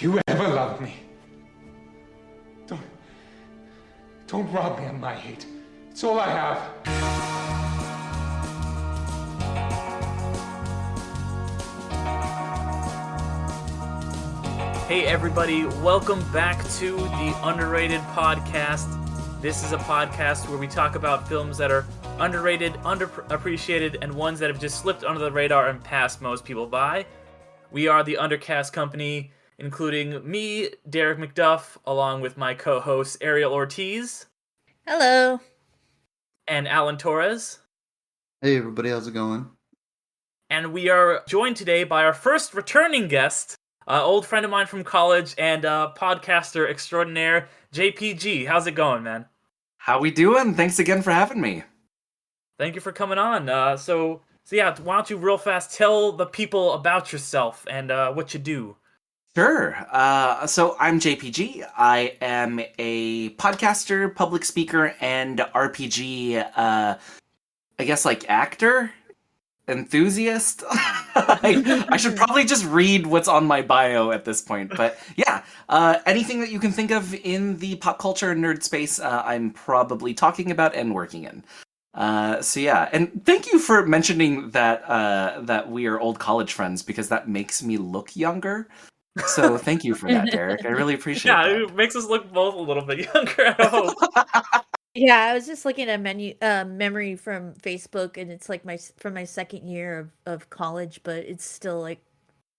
you ever loved me, don't rob me of my hate. It's all I have. Hey everybody, welcome back to the Underrated Podcast. This is a podcast where we talk about films that are underrated, underappreciated, and ones that have just slipped under the radar and passed most people by. We are the Undercast company, including me, Derek McDuff, along with my co-hosts Ariel Ortiz. Hello. And Alan Torres. Hey everybody, how's it going? And we are joined today by our first returning guest, old friend of mine from college and podcaster extraordinaire, JPG. How's it going, man? How we doing? Thanks again for having me. Thank you for coming on. So yeah, why don't you real fast tell the people about yourself and what you do? Sure. So I'm JPG. I am a podcaster, public speaker, and RPG, I guess like actor? Enthusiast? I should probably just read what's on my bio at this point. But yeah, anything that you can think of in the pop culture nerd space, I'm probably talking about and working in. So yeah, and thank you for mentioning that that we are old college friends, because that makes me look younger. So thank you for that, Derek. I really appreciate that. Yeah, it makes us look both a little bit younger, I hope. Yeah, I was just looking at memory from Facebook, and it's like from my second year of college, but it's still like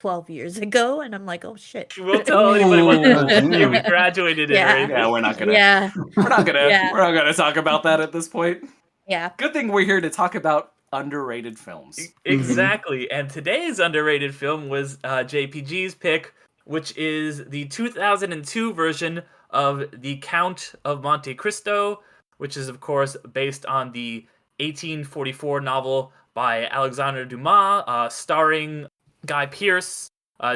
12 years ago, and I'm like, oh shit. We'll tell anybody what year we graduated in. Yeah. Right? Yeah, we're not gonna. Yeah. We're not gonna. Yeah. We're not gonna talk about that at this point. Yeah. Good thing we're here to talk about underrated films. Exactly. And today's underrated film was JPG's pick, which is the 2002 version of The Count of Monte Cristo, which is, of course, based on the 1844 novel by Alexander Dumas, starring Guy Pearce,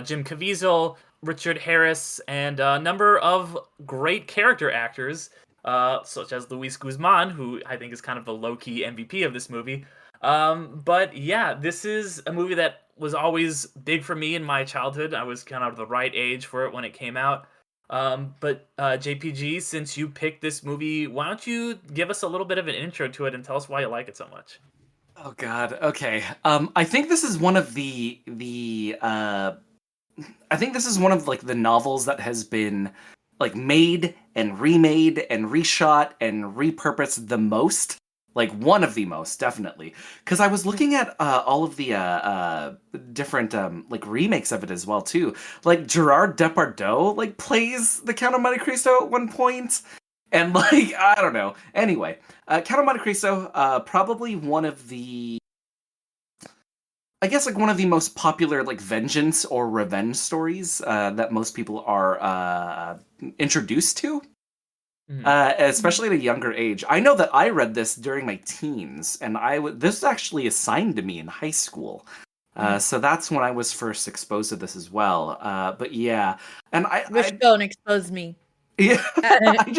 Jim Caviezel, Richard Harris, and a number of great character actors, such as Luis Guzman, who I think is kind of the low-key MVP of this movie. But yeah, this is a movie that was always big for me in my childhood. I was kind of the right age for it when it came out. But JPG, since you picked this movie, why don't you give us a little bit of an intro to it and tell us why you like it so much? Oh God. Okay. I think this is one of the I think this is one of like the novels that has been like made and remade and reshot and repurposed the most. Like one of the most, definitely. Because I was looking at all of the different like remakes of it as well too. Like Gerard Depardieu like plays the Count of Monte Cristo at one point, and like I don't know. Anyway, Count of Monte Cristo, probably one of the, I guess like one of the most popular like vengeance or revenge stories that most people are introduced to. Especially at a younger age. I know that I read this during my teens, and this was actually assigned to me in high school. So that's when I was first exposed to this as well. But yeah, and Don't expose me. Yeah, I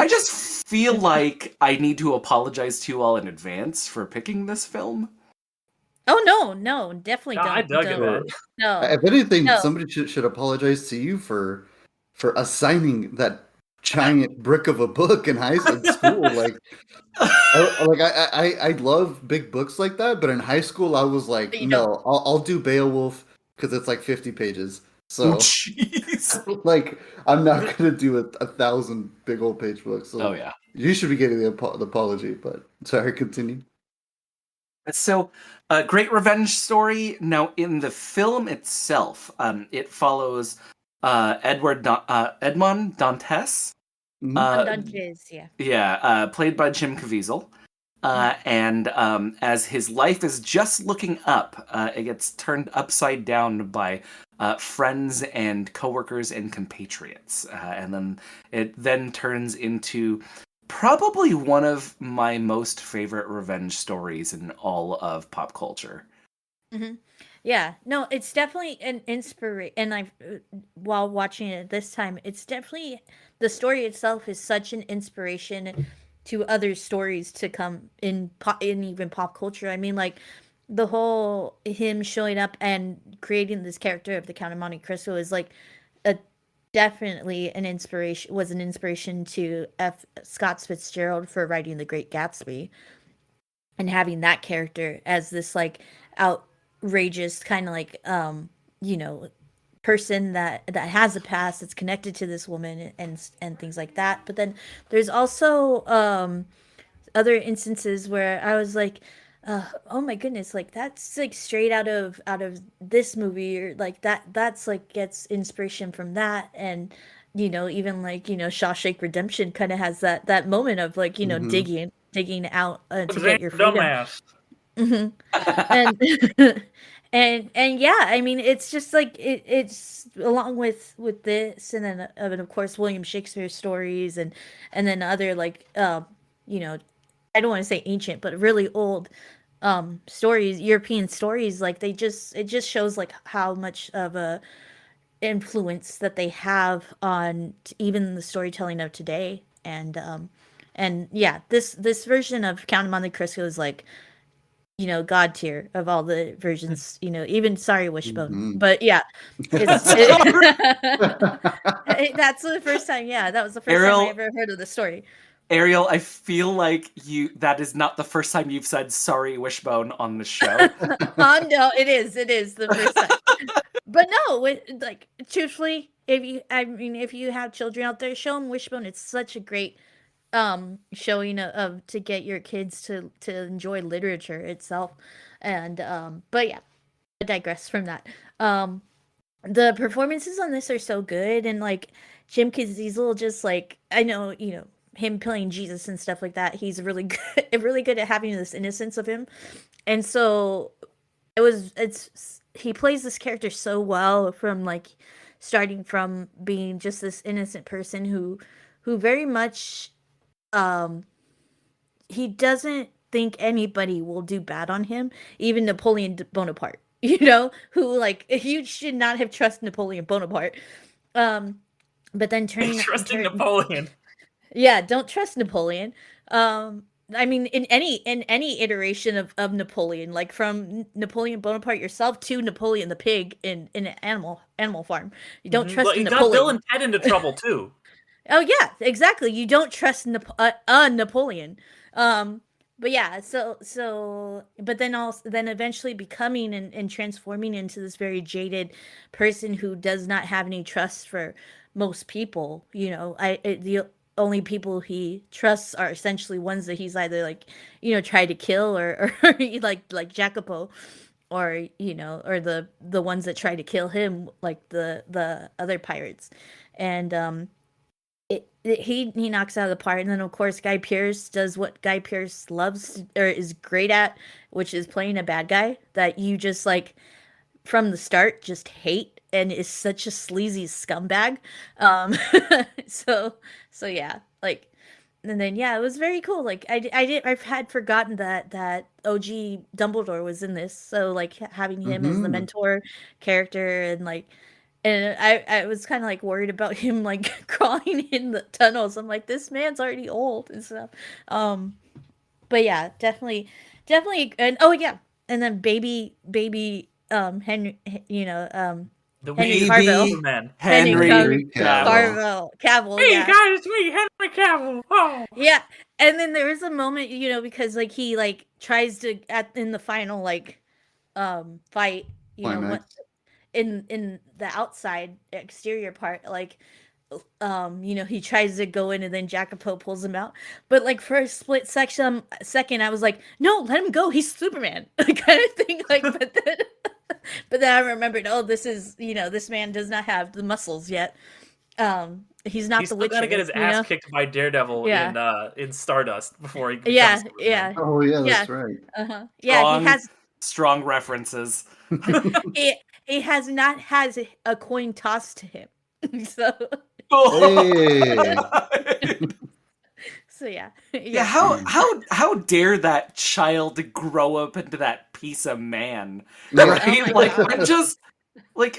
just feel like I need to apologize to you all in advance for picking this film. Oh no, definitely don't. I dug it, man. No. If anything, No. somebody should apologize to you for assigning that giant brick of a book in school. Like, I love big books like that, but in high school I was like, no, I'll do Beowulf because it's like 50 pages. So, jeez. like, I'm not gonna do a 1,000 big old page books. So Oh yeah. you should be getting the apology. But sorry, continue. So, great revenge story. Now, in the film itself, it follows Edmond Dantes. Dantes, yeah. Yeah, played by Jim Caviezel. And as his life is just looking up, it gets turned upside down by friends and coworkers and compatriots. And then it then turns into probably one of my most favorite revenge stories in all of pop culture. Mm-hmm. Yeah, no, it's definitely an inspiration. And while watching it this time, it's definitely, the story itself is such an inspiration to other stories to come in even pop culture. I mean, like, the whole him showing up and creating this character of the Count of Monte Cristo is like a definitely was an inspiration to Scott Fitzgerald for writing The Great Gatsby, and having that character as this like outrageous kind of like you know, person that has a past that's connected to this woman and things like that. But then there's also other instances where I was like, oh my goodness, like that's like straight out of this movie, or like that's like gets inspiration from that. And you know, even like, you know, Shawshank Redemption kind of has that moment of like, you know, Mm-hmm. digging out to Alexander get your freedom. Dumas. Hmm. And and yeah, I mean, it's just like it's along with this, and then of course William Shakespeare's stories, and then other like you know, I don't want to say ancient, but really old stories, European stories. Like they just, it just shows like how much of a influence that they have on even the storytelling of today. And yeah, this version of Count of Monte Cristo is like, you know, god tier of all the versions, you know, even Sorry Wishbone. Mhm. But yeah, it's that's the first time. Yeah, that was the first time I Ariel- ever heard of the story. Ariel, I feel like that is not the first time you've said sorry Wishbone on the show. No, it is the first time. But no, like truthfully, if you have children out there, show them Wishbone. It's such a great showing of to get your kids to enjoy literature itself. And but yeah, I digress from that. The performances on this are so good, and like Jim Caviezel, just like, I know, you know, him playing Jesus and stuff like that, he's really good really good at having this innocence of him. And so it's he plays this character so well, from like starting from being just this innocent person who very much he doesn't think anybody will do bad on him, even Napoleon Bonaparte, you know, who like, you should not have trusted Napoleon Bonaparte. But then Trusting Napoleon. Yeah, don't trust Napoleon. I mean, in any iteration of Napoleon, like from Napoleon Bonaparte yourself to Napoleon the pig in an Animal Farm, you don't trust Well, he got Napoleon. Bill and Ted into trouble too. Oh yeah, exactly. You don't trust Napoleon. But yeah, but then eventually becoming and transforming into this very jaded person who does not have any trust for most people. You know, the only people he trusts are essentially ones that he's either like, you know, tried to kill, or like Jacopo, or you know, or the ones that try to kill him, like the other pirates. And he knocks out of the park. And then of course Guy Pearce does what Guy Pearce loves, or is great at, which is playing a bad guy that you just like from the start just hate, and is such a sleazy scumbag. um so so yeah, like, and then yeah, it was very cool. Like I had forgotten that OG Dumbledore was in this, so like having him as the Mhm. mentor character, and like, and I was kind of like worried about him like crawling in the tunnels. I'm like, this man's already old and stuff. But yeah, definitely. And oh yeah, and then baby Henry, you know, The Henry Baby Carville. Superman. Henry Henry Cavill. Cavill, Hey yeah. guys, it's me, Henry Cavill. Oh. Yeah, and then there was a moment, you know, because like he like tries to in the final like fight, you know, what Climax. in the outside exterior part, like you know, he tries to go in and then Jacopo pulls him out. But like for a second I was like, no, let him go, he's Superman, kind of thing. Like, but then I remembered, oh, this is, you know, this man does not have the muscles yet. He's not He's the still Witcher, gotta get his you ass know? kicked by Daredevil in Stardust before he becomes Yeah, Superman. yeah. Oh yeah, Yeah. that's right. Yeah, he has Strong references. he has not has a coin tossed to him. So Hey. so yeah. Yeah, how dare that child grow up into that piece of man? Yeah. Right? Oh my Like, God. I'm just like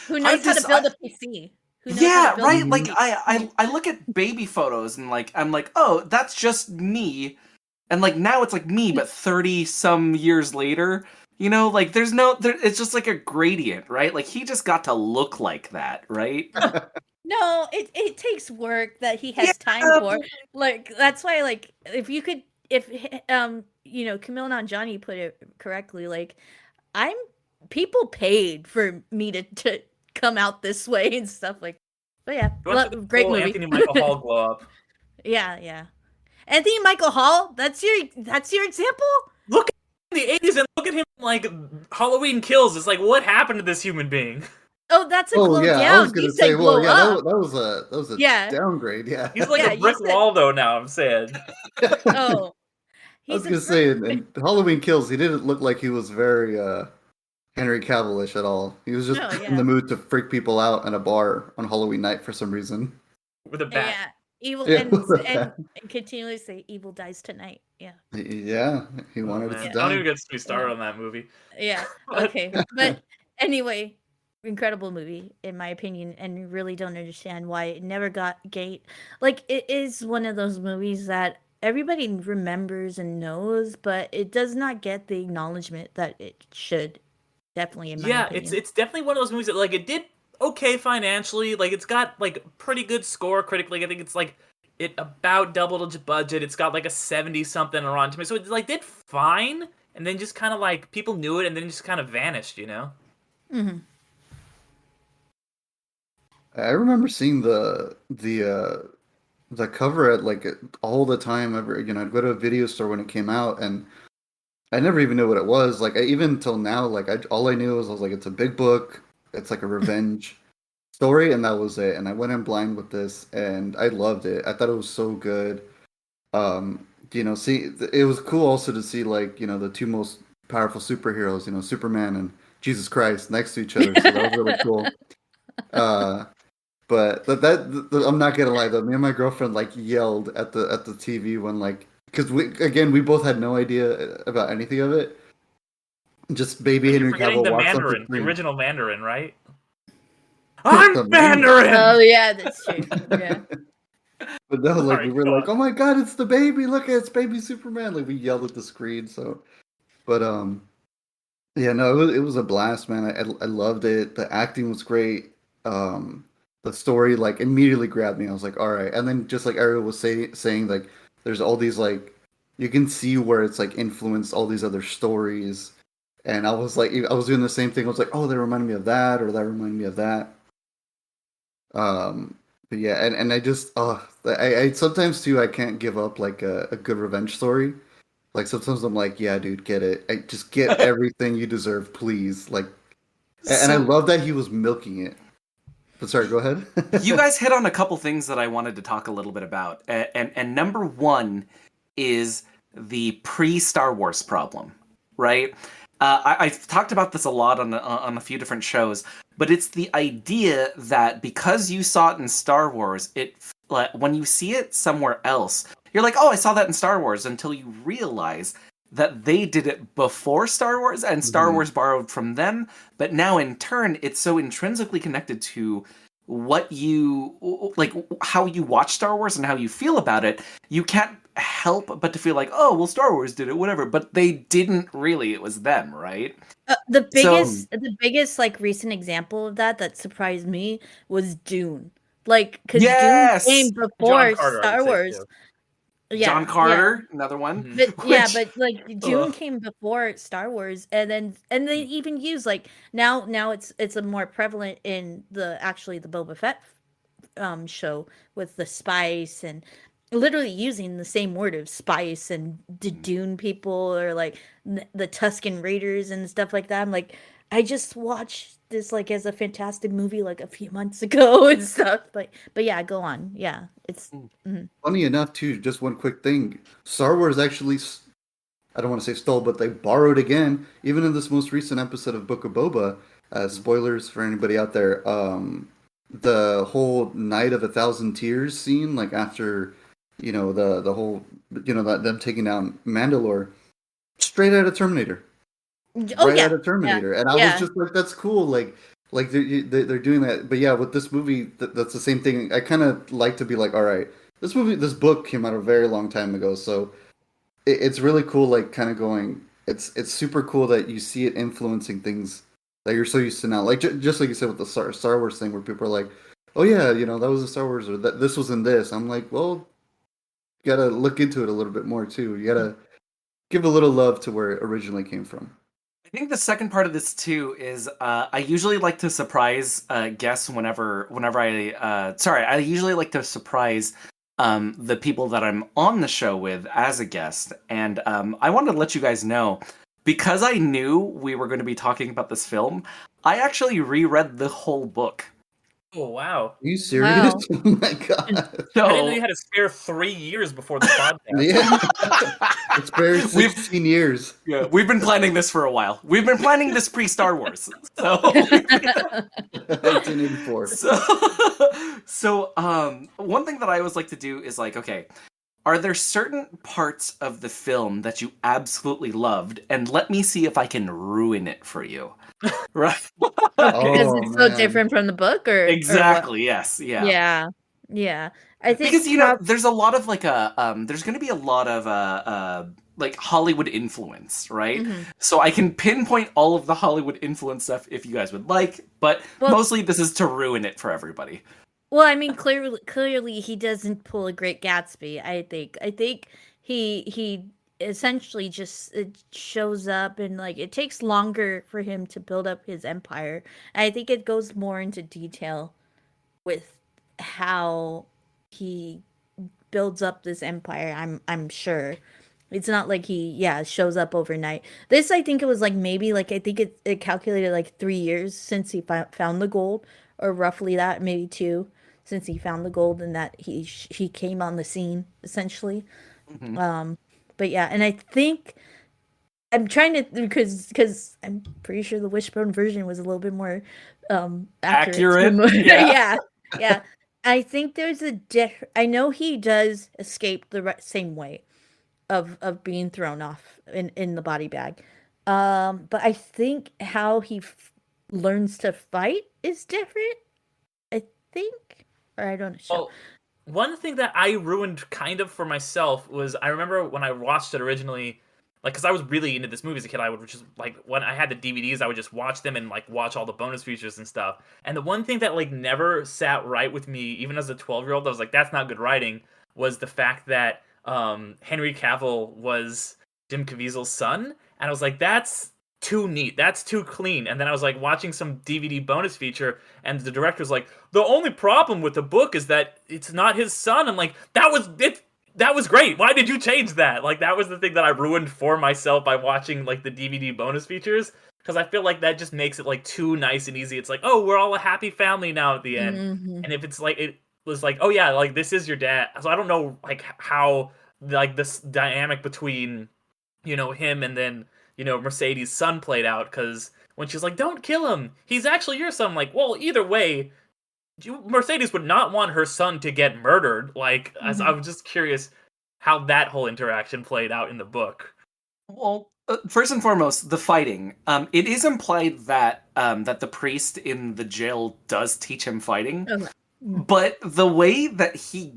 Who knows how to build a PC? Who knows how Yeah, to build right. a Like PC? I look at baby photos and like I'm like, oh, that's just me. And like now it's like me, but 30 some years later. You know, like there's no, it's just like a gradient, right? Like he just got to look like that, right? No, it takes work that he Yeah. has time for. Like that's why, like, if you could, if Camille Nanjiani put it correctly. Like, I'm people paid for me to come out this way and stuff like. But yeah, You went through the great whole movie. Anthony Michael Hall glow up. Yeah, yeah. Anthony Michael Hall. That's your example. Look at the 80s and look at him like Halloween Kills. It's like, what happened to this human being? Oh, that's a Oh glow yeah, I down. was gonna You say, said well, glow yeah, up. that was a Yeah. downgrade. Yeah, He's like Yeah, a you brick said- wall, though, now, I'm saying. Oh, I was he's gonna a say, brick- in Halloween Kills, he didn't look like he was very Henry Cavill-ish at all. He was just No, in yeah. the mood to freak people out in a bar on Halloween night for some reason. With a bat. Yeah, evil Yeah, and, with a and bat. and continually say evil dies tonight. Yeah, Yeah, he Oh, wanted it man. to Don't die. even get me started on that movie. yeah. Okay, but anyway, incredible movie in my opinion, and really don't understand why it never got gate. Like it is one of those movies that everybody remembers and knows, but it does not get the acknowledgement that it should. Definitely, in my Yeah, opinion. it's definitely one of those movies that, like, it did okay financially. Like, it's got, like, pretty good score critically. I think it's, like, it about doubled its budget. It's got, like, a 70-something on Rotten Tomatoes. So it, like, did fine, and then just kind of, like, people knew it, and then just kind of vanished, you know? Mm-hmm. I remember seeing the cover at like all the time. I'd go to a video store when it came out, and I never even knew what it was. Like even until now, like all I knew was I was like, it's a big book. It's like a revenge story, and that was it. And I went in blind with this, and I loved it. I thought it was so good. See, it was cool also to see like the two most powerful superheroes, Superman and Jesus Christ next to each other. So that was really cool. But I'm not gonna lie though. Me and my girlfriend like yelled at the TV when like because we both had no idea about anything of it. Just baby You're Henry forgetting Cavill the walks on Mandarin, the screen. original Mandarin, right? The I'm Mandarin! Oh yeah, that's true. Yeah. But no, like Sorry, we were go like, on. oh my god, it's the baby! Look, it's baby Superman! Like we yelled at the screen. So, but yeah, no, it was a blast, man. I loved it. The acting was great. The story like immediately grabbed me. I was like, all right. And then just like Ariel was saying, like there's all these like you can see where it's like influenced all these other stories. And I was like, I was doing the same thing. I was like, oh, they reminded me of that, or that reminded me of that. But yeah, and I just I sometimes too I can't give up like a good revenge story. Like sometimes I'm like, yeah, dude, get it. I just get everything you deserve, please. Like, and I love that he was milking it. But sorry, go ahead. You guys hit on a couple things that I wanted to talk a little bit about, and number one is the pre-Star Wars problem, right? I've talked about this a lot on a few different shows, but it's the idea that because you saw it in Star Wars, when you see it somewhere else, you're like, oh, I saw that in Star Wars, until you realize that they did it before Star Wars and Star Wars borrowed from them, but now in turn it's so intrinsically connected to what you like, how you watch Star Wars and how you feel about it. You can't help but to feel like, oh, well, Star Wars did it, whatever, but they didn't really. It was them, right? The biggest like recent example of that surprised me was Dune. Like, because Yes! Dune came before John Carter, I Star would say, Wars. too. Yeah, John Carter, another one. Mhm. But yeah, Which- but like Dune Ugh. came before Star Wars, and they even use like now it's a more prevalent in the Boba Fett show with the spice and literally using the same word of spice and the Dune people or like the Tuscan Raiders and stuff like that. I'm like, I just watched this like as a fantastic movie like a few months ago and stuff. But yeah, go on. Yeah, it's Funny enough, too, just one quick thing. Star Wars actually, I don't want to say stole, but they borrowed again, even in this most recent episode of Book of Boba. Spoilers for anybody out there. The whole Night of a Thousand Tears scene, like after, the whole, them taking down Mandalore, straight out of Terminator. oh Right yeah, out of Terminator. And I was just like, that's cool. Like they're doing that. But yeah, with this movie, that's the same thing. I kind of like to be like, all right, this book came out a very long time ago, so it's really cool. Like kind of going, it's super cool that you see it influencing things that you're so used to now. Like just like you said with the Star Wars thing, where people are like, "Oh yeah, that was a Star Wars," or "that this was in this." I'm like, well, you gotta look into it a little bit more too. You gotta give a little love to where it originally came from. I think the second part of this too is I usually like to surprise guests whenever I usually like to surprise the people that I'm on the show with as a guest, and I wanted to let you guys know, because I knew we were going to be talking about this film, I actually reread the whole book. Oh wow! Are you serious? Wow. Oh my god! So I didn't know you had to spare 3 years before the podcast. Yeah, it's been 16 years. yeah, we've been planning this for a while. We've been planning this pre-Star Wars. So 1984. So one thing that I always like to do is like, okay, are there certain parts of the film that you absolutely loved, and let me see if I can ruin it for you. Right? Because Oh, it's so man. different from the book, or Exactly. Yes. Or Yeah. what? Yeah. I think Because there's a lot of like there's going to be a lot of like Hollywood influence, right? Mhm. So I can pinpoint all of the Hollywood influence stuff if you guys would like, but mostly this is to ruin it for everybody. Well, I mean, clearly, he doesn't pull a Great Gatsby. I think he essentially just shows up, and like it takes longer for him to build up his empire. I think it goes more into detail with how he builds up this empire. I'm sure. It's not like he shows up overnight. This, I think it was like maybe like I think it calculated like 3 years since he found the gold, or roughly that, maybe 2 since he found the gold, and that he came on the scene essentially. Mm-hmm. But yeah, and I think I'm trying to, because I'm pretty sure the Wishbone version was a little bit more accurate. Yeah. Yeah. I think there's I know he does escape the same way of being thrown off in the body bag. But I think how he learns to fight is different. I think, or I don't know. Well, one thing that I ruined kind of for myself was, I remember when I watched it originally, like, because I was really into this movie as a kid, I would just, like, when I had the DVDs, I would just watch them and, like, watch all the bonus features and stuff. And the one thing that, like, never sat right with me, even as a 12-year-old, I was like, that's not good writing, was the fact that Henry Cavill was Jim Caviezel's son. And I was like, that's too neat, that's too clean. And then I was like watching some DVD bonus feature, and the director's like, the only problem with the book is that it's not his son. I'm like, that was great, why did you change that? Like, that was the thing that I ruined for myself by watching like the DVD bonus features, because I feel like that just makes it like too nice and easy. It's like, oh, we're all a happy family now at the end. Mm-hmm. And if it's like, it was like, oh yeah, like this is your dad. So I don't know like how like this dynamic between him and then Mercedes' son played out, because when she's like, don't kill him, he's actually your son. I'm like, well, either way, Mercedes would not want her son to get murdered. Like, as I was just curious how that whole interaction played out in the book. Well, first and foremost, the fighting. It is implied that that the priest in the jail does teach him fighting, but the way that he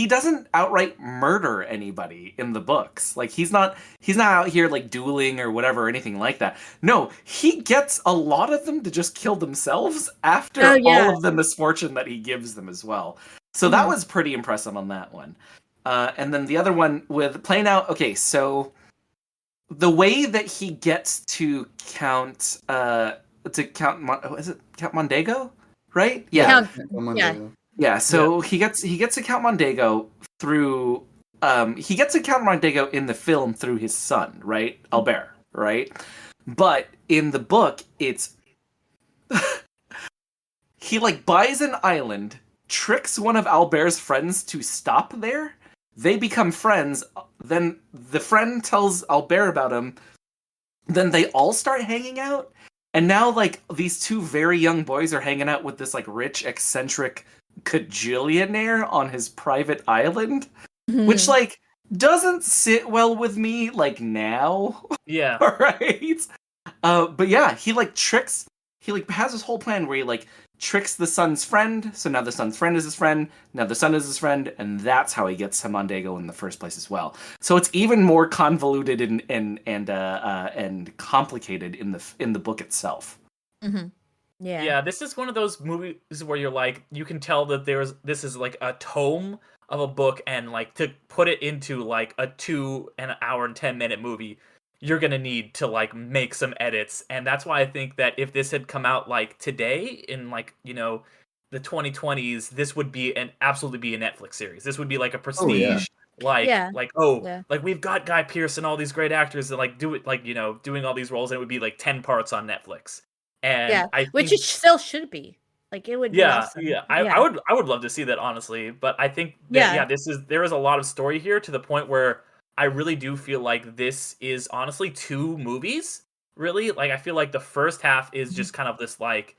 doesn't outright murder anybody in the books. Like, he's not out here like dueling or whatever or anything like that. No, he gets a lot of them to just kill themselves after all of the misfortune that he gives them as well. So that was pretty impressive on that one. And then the other one with playing out. Okay, so the way that he gets to Count is it Count Mondego, right? Yeah. Yeah, so he gets to Count Mondego through he gets to Count Mondego in the film through his son, right? Albert, right? But in the book, it's he like buys an island, tricks one of Albert's friends to stop there. They become friends. Then the friend tells Albert about him. Then they all start hanging out. And now, like, these two very young boys are hanging out with this, like, rich, eccentric cajillionaire on his private island. Which, like, doesn't sit well with me, like, now. Yeah. All right? But yeah, he, like, tricks... He, like, has this whole plan where he, like, tricks the son's friend, so now the son's friend is his friend, now the son is his friend, and that's how he gets to Mondego in the first place as well. So it's even more convoluted and complicated in the book itself. Mm-hmm. Yeah, this is one of those movies where you're like, you can tell that this is like a tome of a book, and like to put it into like a 2 hour and 10-minute movie, you're gonna need to like make some edits. And that's why I think that if this had come out like today in like, you know, the 2020s, this would be absolutely be a Netflix series. This would be like a prestige, like we've got Guy Pearce and all these great actors that like do it, like, you know, doing all these roles, and it would be like 10 parts on Netflix. And which it still should be. Like, it would be awesome. I would love to see that, honestly. But I think that, there is a lot of story here, to the point where I really do feel like this is honestly 2 movies. Really, like, I feel like the first half is just kind of this like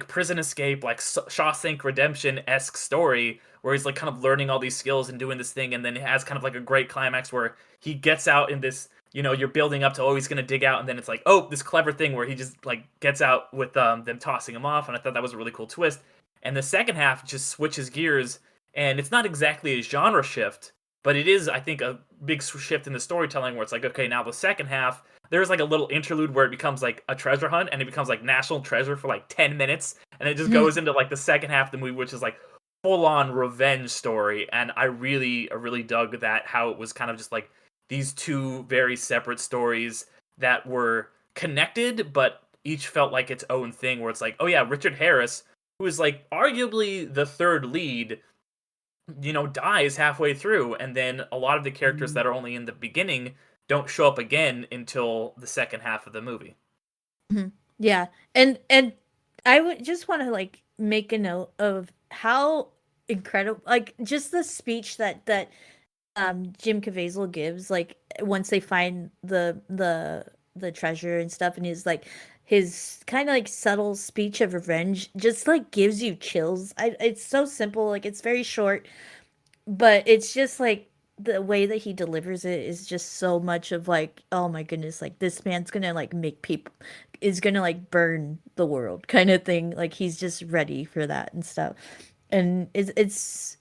prison escape, like Shawshank Redemption-esque story, where he's like kind of learning all these skills and doing this thing, and then it has kind of like a great climax where he gets out in this, you know, you're building up to, oh, he's gonna dig out, and then it's like, oh, this clever thing where he just like gets out with them tossing him off, and I thought that was a really cool twist. And the second half just switches gears, and it's not exactly a genre shift, but it is, I think, a big shift in the storytelling, where it's like, okay, now the second half, there's like a little interlude where it becomes like a treasure hunt, and it becomes like national treasure for like 10 minutes, and it just goes into like the second half of the movie, which is like full-on revenge story. And I really dug that, how it was kind of just like these 2 very separate stories that were connected, but each felt like its own thing, where it's like, oh yeah, Richard Harris, who is like arguably the third lead, you know, dies halfway through, and then a lot of the characters that are only in the beginning don't show up again until the second half of the movie. Mm-hmm. Yeah, and I would just want to like make a note of how incredible, like, just the speech that Jim Caviezel gives, like, once they find the treasure and stuff, and his kind of like subtle speech of revenge just like gives you chills. It's so simple, like, it's very short, but it's just like the way that he delivers it is just so much of like, oh my goodness, like, this man's gonna like is gonna like burn the world kind of thing. Like, he's just ready for that and stuff. And it's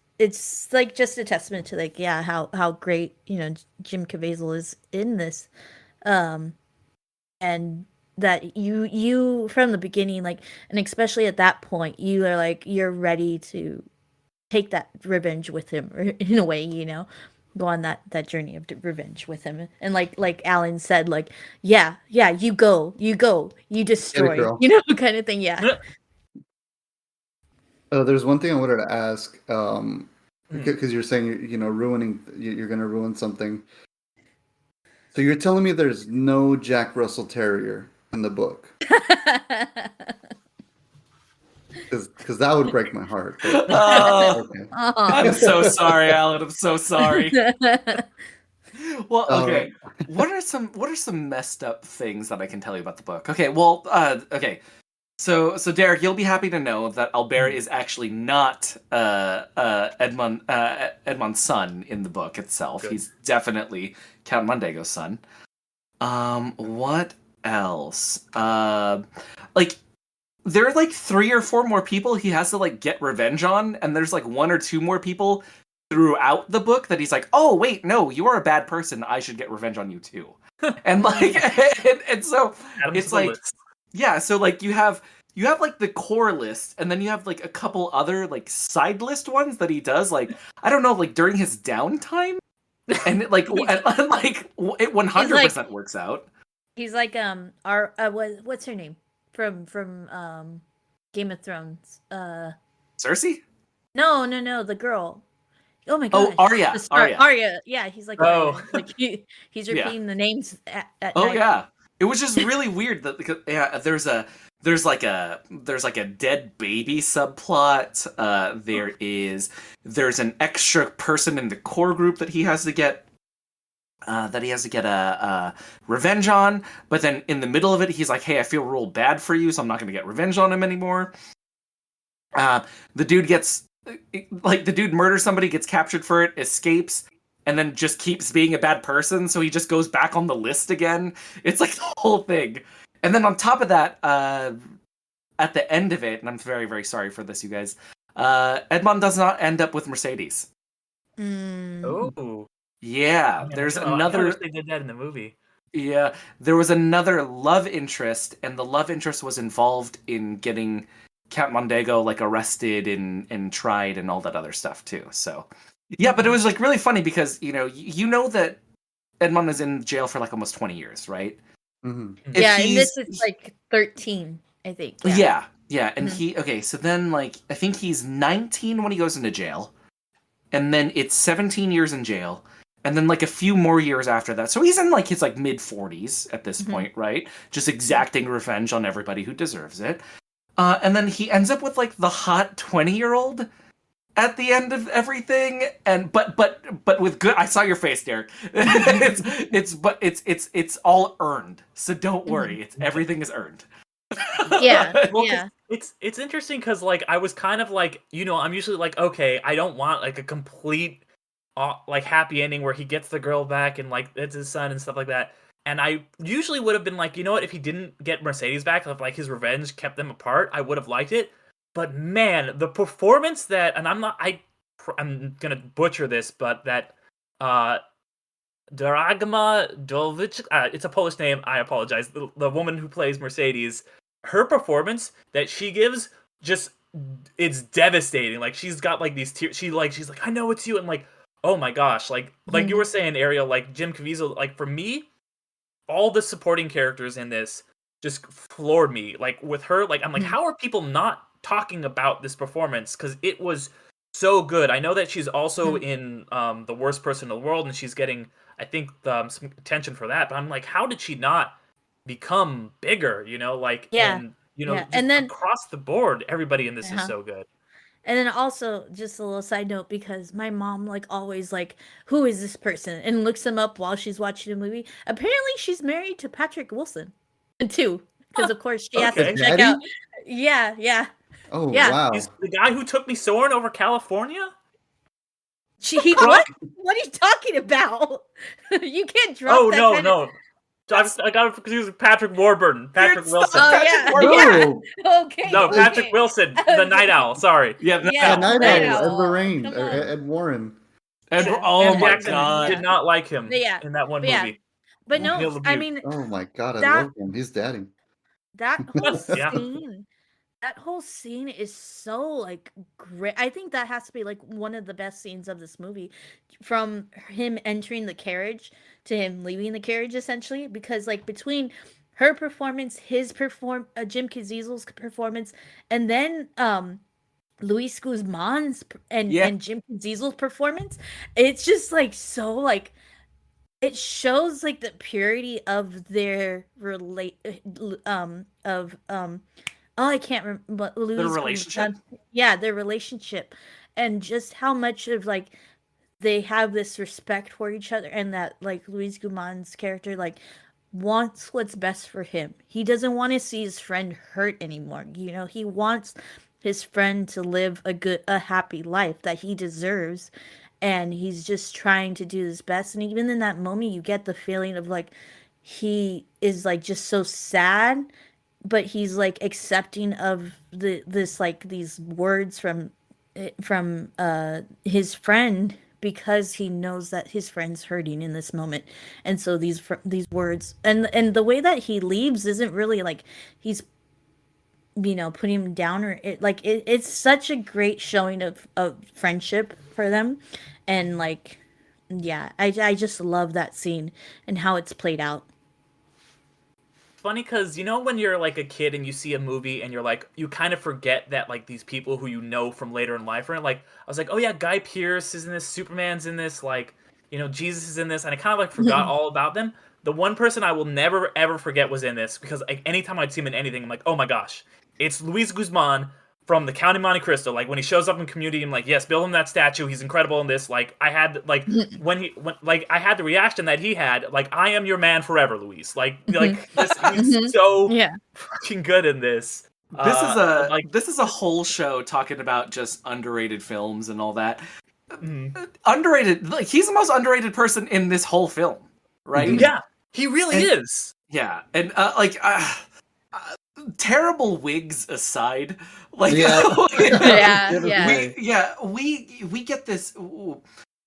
like just a testament to like, yeah, how great, you know, Jim Caviezel is in this. And that you from the beginning, like, and especially at that point, you are like, you're ready to take that revenge with him, or in a way, you know, go on that journey of revenge with him. And like Alan said, like, yeah, you go, you destroy, you know, kind of thing. Yeah. There's one thing I wanted to ask, because you're saying you're going to ruin something. So you're telling me there's no Jack Russell Terrier in the book? Because that would break my heart. But, okay. I'm so sorry, Alan. I'm so sorry. Well, okay. What are some messed up things that I can tell you about the book? Okay. Well, okay. So Derek, you'll be happy to know that Albert is actually not Edmond's son in the book itself. Good. He's definitely Count Mondego's son. What else? Like, there are like 3 or 4 more people he has to like get revenge on, and there's like 1 or 2 more people throughout the book that he's like, oh wait, no, you are a bad person, I should get revenge on you too. And like, and so it's like, yeah, so like you have like the core list, and then you have like a couple other like side list ones that he does, like, I don't know, like during his downtime, and it, like and like it 100% works out. He's like what's her name from Game of Thrones? Cersei? No, the girl. Oh my god. Oh, Arya. Yeah, he's like, oh, like he's repeating the names at oh night. Yeah, it was just really weird that, because there's like a dead baby subplot. There's an extra person in the core group that he has to get a revenge on, but then in the middle of it he's like, hey, I feel real bad for you, so I'm not gonna get revenge on him anymore. The dude murders somebody, gets captured for it, escapes, and then just keeps being a bad person, so he just goes back on the list again. It's like the whole thing. And then on top of that, at the end of it, and I'm very, very sorry for this, you guys, Edmond does not end up with Mercedes. Oh, Yeah, man, there's I kinda wish another. they did that in the movie. Yeah, there was another love interest, and the love interest was involved in getting Count Mondego like arrested and tried and all that other stuff too. So, yeah, but it was like really funny because you know that Edmond is in jail for like almost 20 years, right? Mm-hmm. If Yeah, and he's this is like 13, I think. yeah, and okay, so then like I think he's 19 when he goes into jail, and then it's 17 years in jail. And then like a few more years after that. So he's in like his like mid 40s at this point, right? Just exacting revenge on everybody who deserves it. And then he ends up with like the hot 20-year-old at the end of everything. And but with good, I saw your face, Derek. it's all earned. So don't worry. It's everything is earned. Yeah, Well, yeah. it's interesting because like I was kind of like, I'm usually like, okay, I don't want like a complete like happy ending where he gets the girl back and like it's his son and stuff like that. And I usually would have been like, you know what, if he didn't get Mercedes back, if like his revenge kept them apart, I would have liked it. But man, the performance that, and I'm gonna butcher this, but that Dragma Dolvich, it's a Polish name, I apologize. The woman who plays Mercedes, her performance that she gives, just it's devastating. Like she's got like these tears. She's like, I know it's you, and like, oh my gosh, like you were saying, Ariel, like Jim Caviezel, like for me, all the supporting characters in this just floored me. Like with her, like I'm like, how are people not talking about this performance? Because it was so good. I know that she's also in The Worst Person in the World, and she's getting, I think, some attention for that. But I'm like, how did she not become bigger? Like, Yeah. and Yeah. just And then across the board, everybody in this is so good. And then also, just a little side note, because my mom like always like, who is this person? And looks him up while she's watching a movie. Apparently, she's married to Patrick Wilson, too, because of course she has to Okay. check out. Yeah, yeah. Oh Yeah. wow! He's the guy who took me soaring over California. What? What are you talking about? You can't drop. Oh that no, kind no. I got it confused with Patrick Warburton. Patrick Wilson. Oh yeah, No. yeah. Okay. No, okay. Patrick Wilson, the Night Owl. Sorry. Yeah, Yeah, Night Night Owl, Owl. Ed Lorraine, Come or on. Ed Warren. oh Andrew my Jackson god. did not like him Yeah. in that one Yeah. movie. But no, Neil I LaBute. mean Oh my god, I that love him. He's daddy. that whole Yeah. scene. That whole scene is so like great. I think that has to be like one of the best scenes of this movie, from him entering the carriage to him leaving the carriage, essentially, because like between her performance, his Jim Caviezel's performance, and then Luis Guzman's and Jim Caviezel's performance, it's just like so like it shows like the purity of their I can't remember Their relationship. Their relationship, and just how much of like they have this respect for each other, and that like Luis Guzman's character like wants what's best for him. He doesn't want to see his friend hurt anymore. He wants his friend to live a happy life that he deserves, and he's just trying to do his best. And even in that moment, you get the feeling of like he is like just so sad, but he's like accepting of these words from his friend, because he knows that his friend's hurting in this moment. And so these words and the way that he leaves isn't really like he's putting him down, or it's such a great showing of friendship for them. And like, yeah, I just love that scene and how it's played out. Funny because when you're like a kid and you see a movie and you're like, you kind of forget that like these people who from later in life are in, like, I was like, oh yeah, Guy Pearce is in this, Superman's in this, like, Jesus is in this, and I kind of like forgot all about them. The one person I will never ever forget was in this, because like anytime I'd see him in anything, I'm like, oh my gosh, it's Luis Guzman from the Count of Monte Cristo. Like when he shows up in Community, I'm like, yes, build him that statue. He's incredible in this. Like I had like when I had the reaction that he had. Like, I am your man forever, Luis. Like he's so fucking good in this. This is a whole show talking about just underrated films and all that. Underrated, like he's the most underrated person in this whole film, right? Yeah, he really is. Yeah, and terrible wigs aside, like Yeah. we get this.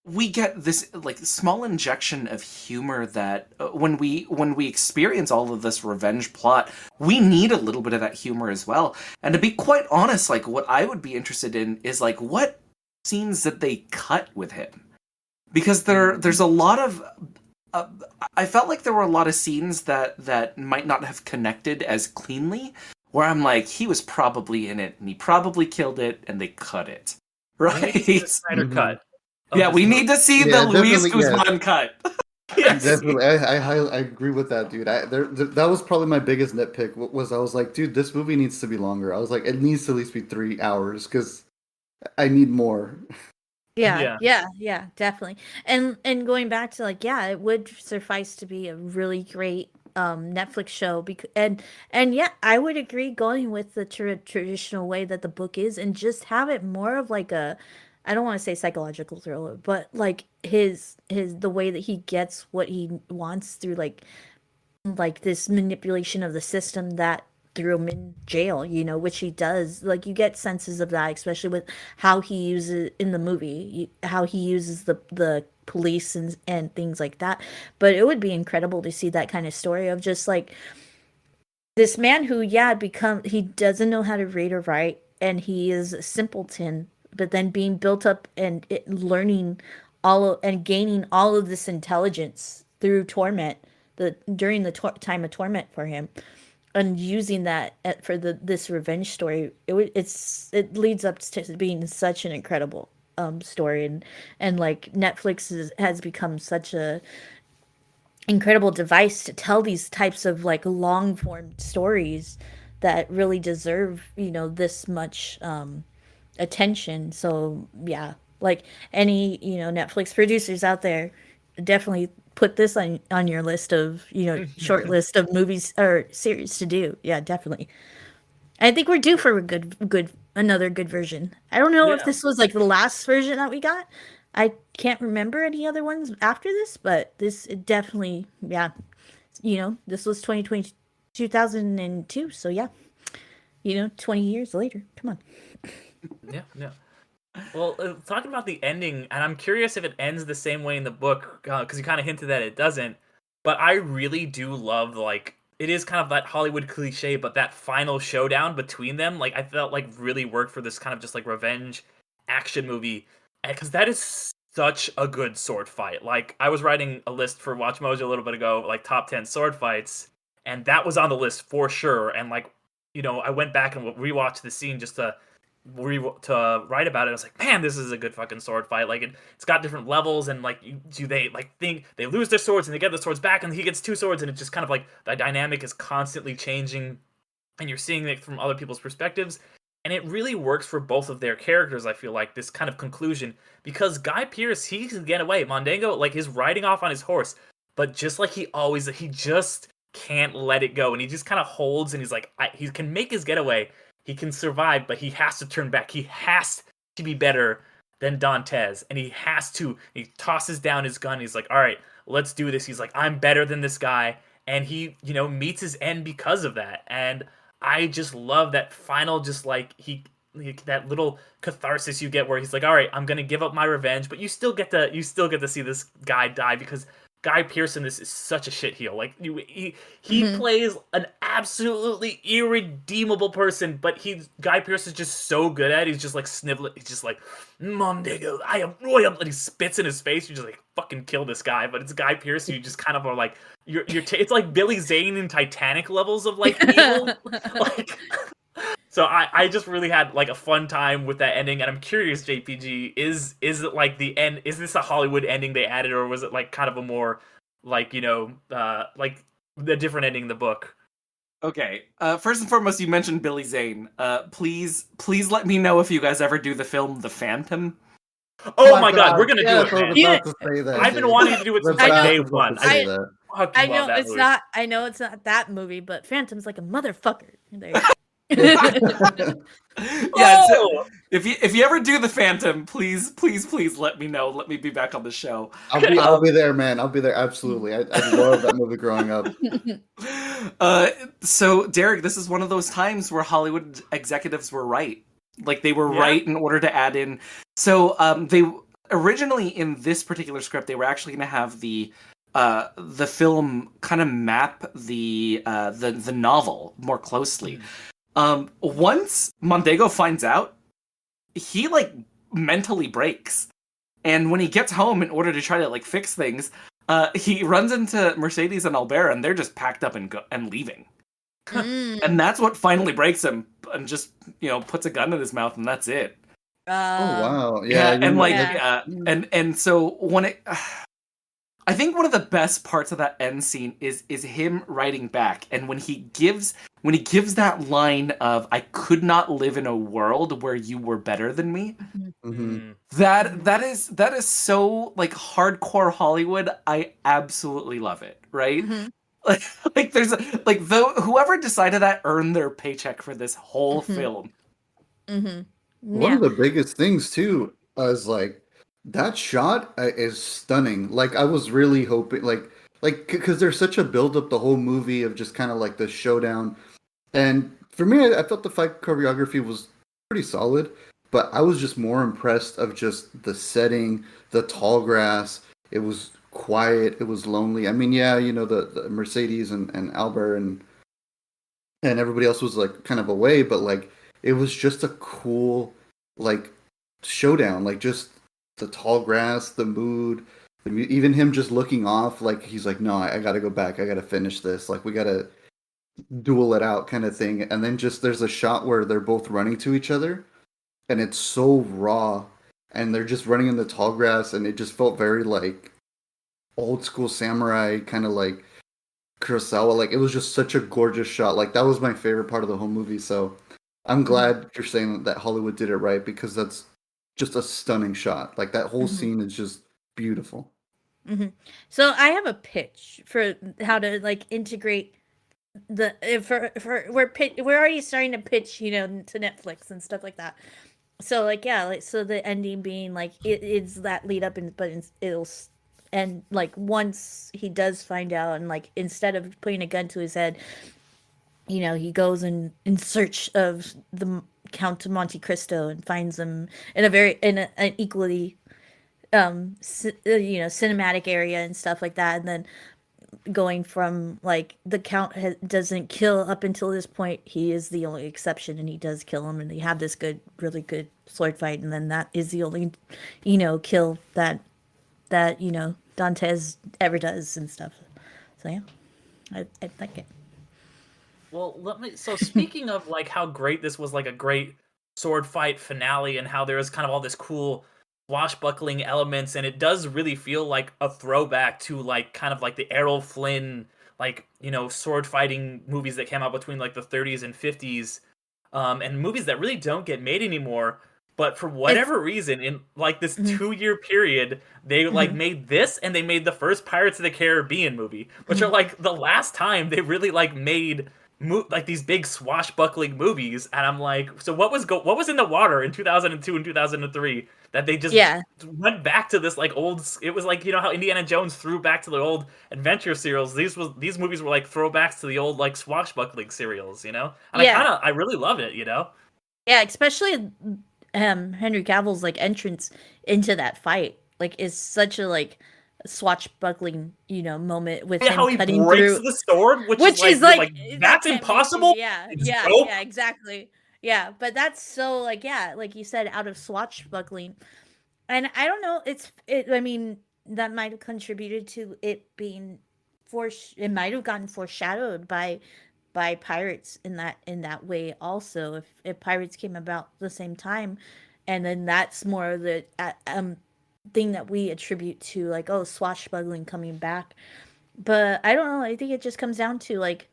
We get this like small injection of humor that when we experience all of this revenge plot, we need a little bit of that humor as well. And to be quite honest, like what I would be interested in is like what scenes that they cut with him, because there's a lot of I felt like there were a lot of scenes that might not have connected as cleanly, where I'm like, he was probably in it and he probably killed it and they cut it, right? Snyder cut. Yeah, we need to see the Luis Guzman cut. Yes. Definitely, I agree with that, dude. That was probably my biggest nitpick. I was like, dude, this movie needs to be longer. I was like, it needs to at least be 3 hours because I need more. Yeah, definitely. And going back to like, yeah, it would suffice to be a really great Netflix show and yeah, I would agree going with the traditional way that the book is, and just have it more of like a, I don't want to say psychological thriller, but like his the way that he gets what he wants through like this manipulation of the system that threw him in jail, which he does. Like you get senses of that, especially with how he uses in the movie, how he uses the police and things like that. But it would be incredible to see that kind of story of just like this man who, he doesn't know how to read or write, and he is a simpleton, but then being built up and learning and gaining all of this intelligence through torment, during the time of torment for him, and using that for this revenge story. It leads up to being such an incredible story, and like Netflix has become such a incredible device to tell these types of like long form stories that really deserve this much attention. So yeah, like any Netflix producers out there, definitely put this on your list of short list of movies or series to do. Yeah, definitely. I think we're due for another good version. I don't know if this was like the last version that we got. I can't remember any other ones after this, but this definitely, this was 2002, so yeah, 20 years later. Come on. Yeah. Well, talking about the ending, and I'm curious if it ends the same way in the book, because you kind of hinted that it doesn't, but I really do love, like, it is kind of that Hollywood cliche, but that final showdown between them, like, I felt like really worked for this kind of just, like, revenge action movie, because that is such a good sword fight. Like, I was writing a list for Watch Mojo a little bit ago, like, top 10 sword fights, and that was on the list for sure, and, like, I went back and rewatched the scene just to write about it. I was like, man, this is a good fucking sword fight. Like it's got different levels, and like they think they lose their swords and they get the swords back, and he gets 2 swords, and it's just kind of like the dynamic is constantly changing, and you're seeing it from other people's perspectives, and it really works for both of their characters. I feel like this kind of conclusion, because Guy Pearce, he can get away. Mondego, like, is riding off on his horse, but just like he just can't let it go, and he just kind of holds, and he's like, he can make his getaway. He can survive, but he has to turn back. He has to be better than Dantes, and he tosses down his gun. He's like, all right, let's do this. He's like, I'm better than this guy, and he, meets his end because of that. And I just love that final, just like that little catharsis you get where he's like, all right, I'm gonna give up my revenge, but you still get to see this guy die, because Guy Pearce in this is such a shitheel. Like he plays an absolutely irredeemable person, but Guy Pearce is just so good at it. He's just like sniveling. He's just like, Mondego, I am royal, and he spits in his face. You just like, fucking kill this guy. But it's Guy Pearce. You just kind of are like, it's like Billy Zane in Titanic levels of like evil. Like. So I just really had like a fun time with that ending, and I'm curious, JPG, is it like the end? Is this a Hollywood ending they added, or was it like kind of a more like like the different ending in the book? Okay. First and foremost, you mentioned Billy Zane. Please let me know if you guys ever do the film The Phantom. Oh my God, we're gonna do it, man. I've been wanting to do it since like day one. I know it's not. I know it's not that movie, but Phantom's like a motherfucker. Yeah, so Oh! if you ever do the Phantom, please let me know. Let me be back on the show. I'll be there, man. I'll be there. Absolutely. I love that movie growing up. So Derek, this is one of those times where Hollywood executives were right. Like they were Yeah. right in order to add in. So they originally in this particular script they were actually going to have the film kind of map the novel more closely. Once Mondego finds out, he like mentally breaks, and when he gets home in order to try to like fix things, he runs into Mercedes and Albert, and they're just packed up and leaving. And that's what finally breaks him, and just puts a gun in his mouth, and that's it. Oh wow. Yeah, and like Yeah. and so when it. I think one of the best parts of that end scene is him writing back, and when he gives that line of "I could not live in a world where you were better than me." Mhm. That is so like hardcore Hollywood. I absolutely love it. Right? Like there's like whoever decided that earned their paycheck for this whole film. One Yeah. of the biggest things too is like that shot is stunning. Like I was really hoping, like because there's such a build up the whole movie of just kind of like the showdown. And for me, I felt the fight choreography was pretty solid, but I was just more impressed of just the setting, the tall grass. It was quiet. It was lonely. I mean, yeah, the Mercedes and Albert and everybody else was like kind of away, but like it was just a cool like showdown, like just the tall grass, the mood, even him just looking off, like he's like, no, I gotta go back, I gotta finish this, like we gotta duel it out kind of thing. And then just there's a shot where they're both running to each other, and it's so raw, and they're just running in the tall grass, and it just felt very like old school samurai kind of like Kurosawa. Like it was just such a gorgeous shot. Like that was my favorite part of the whole movie. So I'm glad you're saying that Hollywood did it right, because that's just a stunning shot. Like that whole scene is just beautiful. So I have a pitch for how to like integrate the for we're already starting to pitch, to Netflix and stuff like that. So like yeah, like so the ending being like it's that lead up, and but and like once he does find out, and like instead of putting a gun to his head, he goes in search of the Count of Monte Cristo and finds him in an equally cinematic area and stuff like that, and then going from like the count doesn't kill up until this point, he is the only exception, and he does kill him, and they have this really good sword fight, and then that is the only kill that Dantes ever does and stuff. So yeah, I like it. Well, so speaking of like how great this was, like a great sword fight finale, and how there is kind of all this cool swashbuckling elements, and it does really feel like a throwback to like kind of like the Errol Flynn like sword fighting movies that came out between like the 30s and 50s, and movies that really don't get made anymore. But for whatever reason, in like this 2-year period, they like made this, and they made the first Pirates of the Caribbean movie, which are like the last time they really like made like these big swashbuckling movies. And I'm like, so what was in the water in 2002 and 2003 that they just went back to this like old? It was like how Indiana Jones threw back to the old adventure serials. These movies were like throwbacks to the old like swashbuckling serials, and I really love it, Yeah, especially Henry Cavill's like entrance into that fight like is such a like swashbuckling moment with him how he cutting breaks through, the sword, which is is like that that's can't be impossible. yeah It's yeah dope. yeah exactly yeah, but that's so like yeah, like you said, out of swashbuckling. And I don't know, I mean that might have contributed to it being it might have gotten foreshadowed by Pirates in that way also, if Pirates came about the same time, and then that's more of the thing that we attribute to like, oh, swashbuckling coming back. But I don't know, I think it just comes down to like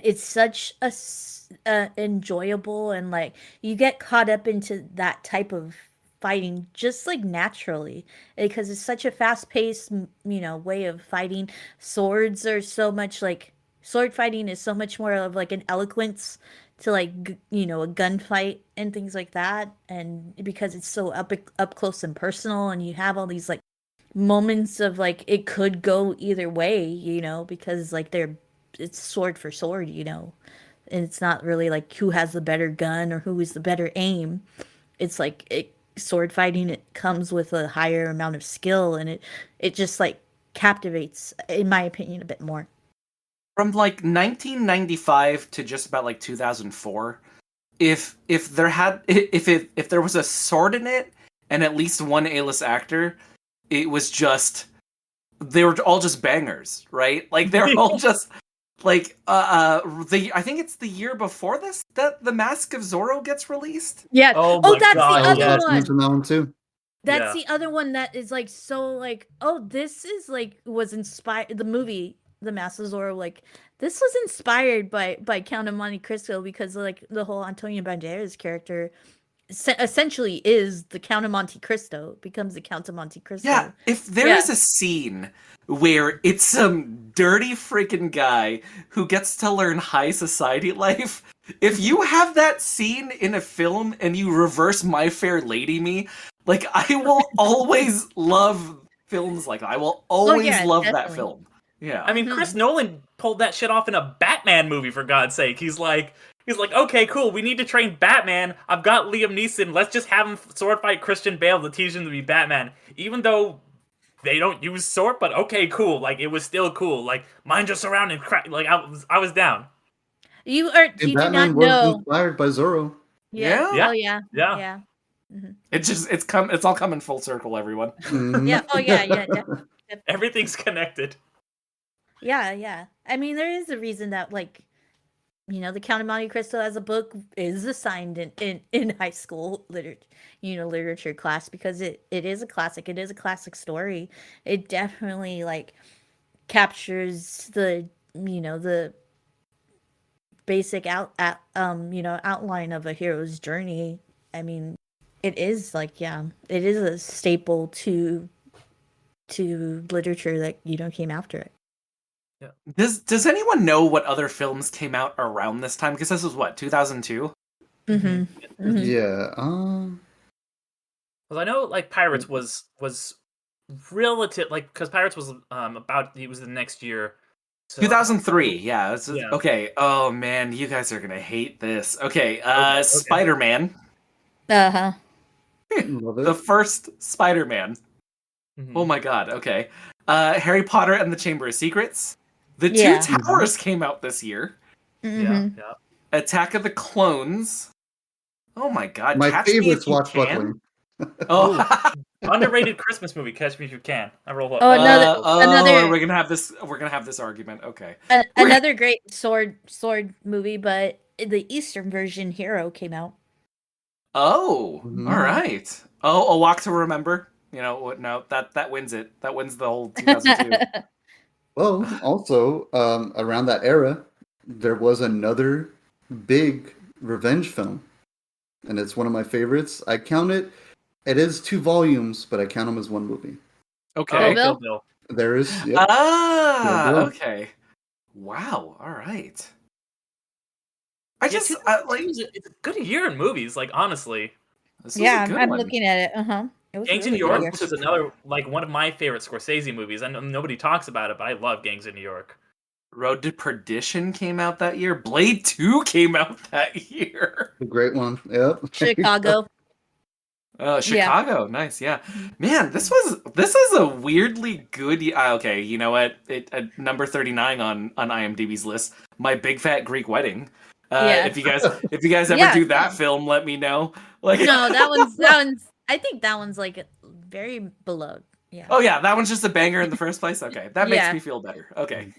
it's such a enjoyable, and like you get caught up into that type of fighting just like naturally, because it's such a fast-paced way of fighting. Swords are so much like sword fighting is so much more of like an eloquence to like a gunfight and things like that, and because it's so up close and personal, and you have all these like moments of like it could go either way, because like it's sword for sword, and it's not really like who has the better gun or who is the better aim. It's like sword fighting, it comes with a higher amount of skill, and it just like captivates, in my opinion, a bit more. From like 1995 to just about like 2004, if there was a sword in it and at least one A-list actor, it was just, they were all just bangers, right? Like they're all just like I think it's the year before this that The Mask of Zorro gets released. Yeah. Oh my That's God, the I was other about to one. mention that one too. That's the other one that is like so like, oh, this is like was inspired, the movie The Mask of Zorro, like this was inspired by Count of Monte Cristo, because like the whole Antonio Banderas character essentially is the Count of Monte Cristo, becomes the Count of Monte Cristo. Yeah, if there is a scene where it's some dirty freaking guy who gets to learn high society life, if you have that scene in a film and you reverse My Fair Lady me, like I will always love films like that. I will always love that film. Yeah. I mean, Chris Nolan pulled that shit off in a Batman movie, for God's sake. He's like, okay, cool, we need to train Batman. I've got Liam Neeson. Let's just have him sword fight Christian Bale to teach him to be Batman. Even though they don't use sword, but okay, cool. Like, it was still cool. Like, mind your surroundings. Like, I was down. You do Batman not was know. inspired by Zorro. Yeah. Yeah. Oh yeah. Yeah. Yeah. Mm-hmm. It's all coming full circle, everyone. Yeah. Oh yeah. Yeah. Definitely. Everything's connected. Yeah. Yeah. I mean, there is a reason that like, the Count of Monte Cristo as a book is assigned in high school literature class, because it is a classic. It is a classic story. It definitely like captures the the basic outline of a hero's journey. I mean, it is like, it is a staple to literature that came after it. Yeah. Does anyone know what other films came out around this time? Because this was what, 2002? Mm-hmm. Mm-hmm. Yeah. Because I know like Pirates was relative, like, because Pirates was it was the next year. So, 2003, yeah. Yeah. Okay. Oh man, you guys are gonna hate this. Okay, Spider-Man. Uh-huh. Love it. The first Spider-Man. Mhm. Oh my god. Okay. Harry Potter and the Chamber of Secrets. The Two Towers came out this year. Mm-hmm. Yeah. Attack of the Clones. Oh my god. My Catch Me favorite If You swashbuckling. Can. Oh. Underrated Christmas movie. Catch Me If You Can. I roll up. Oh, another. We're gonna have this argument. Okay. Another great sword movie, but the Eastern version, Hero, came out. Oh, all right. Oh, A Walk to Remember. You know what? No, that wins it. That wins the whole 2002. Well, also around that era, there was another big revenge film, and it's one of my favorites. I count it. It is 2 volumes, but I count them as one movie. Okay. Kill Bill. There is. Yep. Ah, Kill Bill. okay. Wow. All right. It's a good year in movies. Like, honestly. This was a good I'm one. looking at it. Gangs in New York, which is another, like, one of my favorite Scorsese movies. I know nobody talks about it, but I love Gangs in New York. Road to Perdition came out that year. Blade 2 came out that year. The great one. Yep. Chicago. Chicago, nice, yeah. Man, this is a weirdly good. Okay, you know what? Number 39 on IMDb's list. My Big Fat Greek Wedding. If you guys ever do that film, let me know. Like, no, that one's. I think that one's like very beloved. Yeah. Oh yeah, that one's just a banger in the first place. Okay, that makes me feel better. Okay.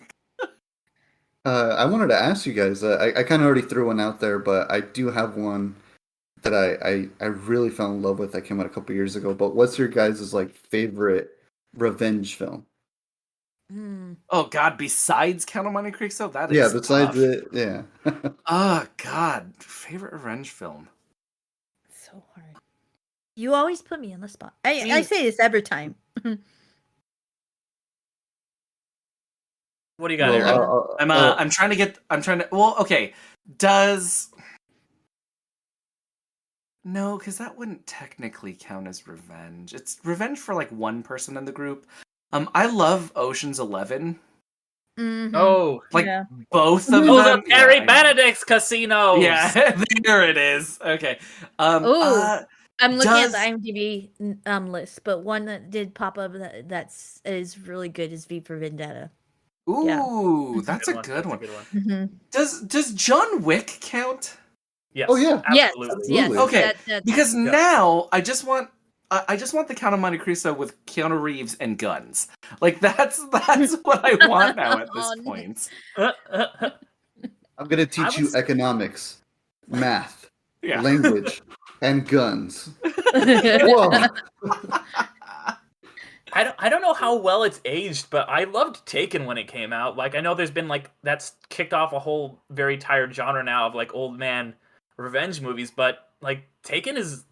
I wanted to ask you guys. I kind of already threw one out there, but I do have one that I really fell in love with. That came out a couple years ago. But what's your guys' like favorite revenge film? Oh God! Besides Count of Monte Cristo, that is besides tough. it, yeah. Oh God! Favorite revenge film. So hard. You always put me on the spot. I say this every time. What do you got, Aaron? I'm trying to. Well, okay. Does No, because that wouldn't technically count as revenge. It's revenge for like one person in the group. I love Ocean's 11. Oh, Like Yeah. both of oh, the them. Terry I know. Benedict's casinos. Yeah, there it is. Okay. Oh, I'm looking at does- the IMDb list, but one that did pop up is really good is V for Vendetta. Yeah. Ooh, that's a That's good a one. good one. Mm-hmm. Does John Wick count? Yes. Oh, yeah. Yes, Absolutely. yes. Okay, That's because Yeah. now I just want the Count of Monte Cristo with Keanu Reeves and guns. Like that's what I want now at this Oh, no. point. I'm gonna teach you was- economics, math, Yeah. language, and guns. Whoa! I don't know how well it's aged, but I loved Taken when it came out. Like I know there's been like that's kicked off a whole very tired genre now of like old man revenge movies, but like Taken is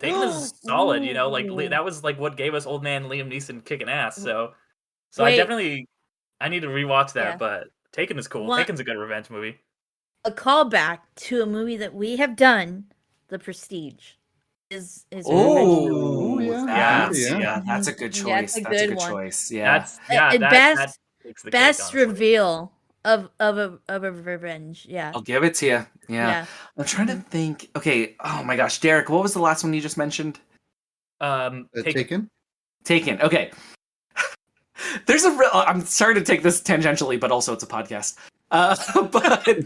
solid, you know, like Ooh. that was like what gave us old man Liam Neeson kicking ass. So Wait. I need to rewatch that, Yeah. but Taken is cool. What- Taken's a good revenge movie. A callback to a movie that we have done, The Prestige, is a revenge movie. Oh, yeah. that's a good Yeah, choice. that's a That's a good good one. choice. Yeah. That takes the cake, Best honestly. reveal of a revenge. Yeah. I'll give it to you. Yeah. I'm trying to think. Okay. Oh my gosh, Derek, what was the last one you just mentioned? Taken. Taken. Okay. There's a real. I'm sorry to take this tangentially, but also it's a podcast. But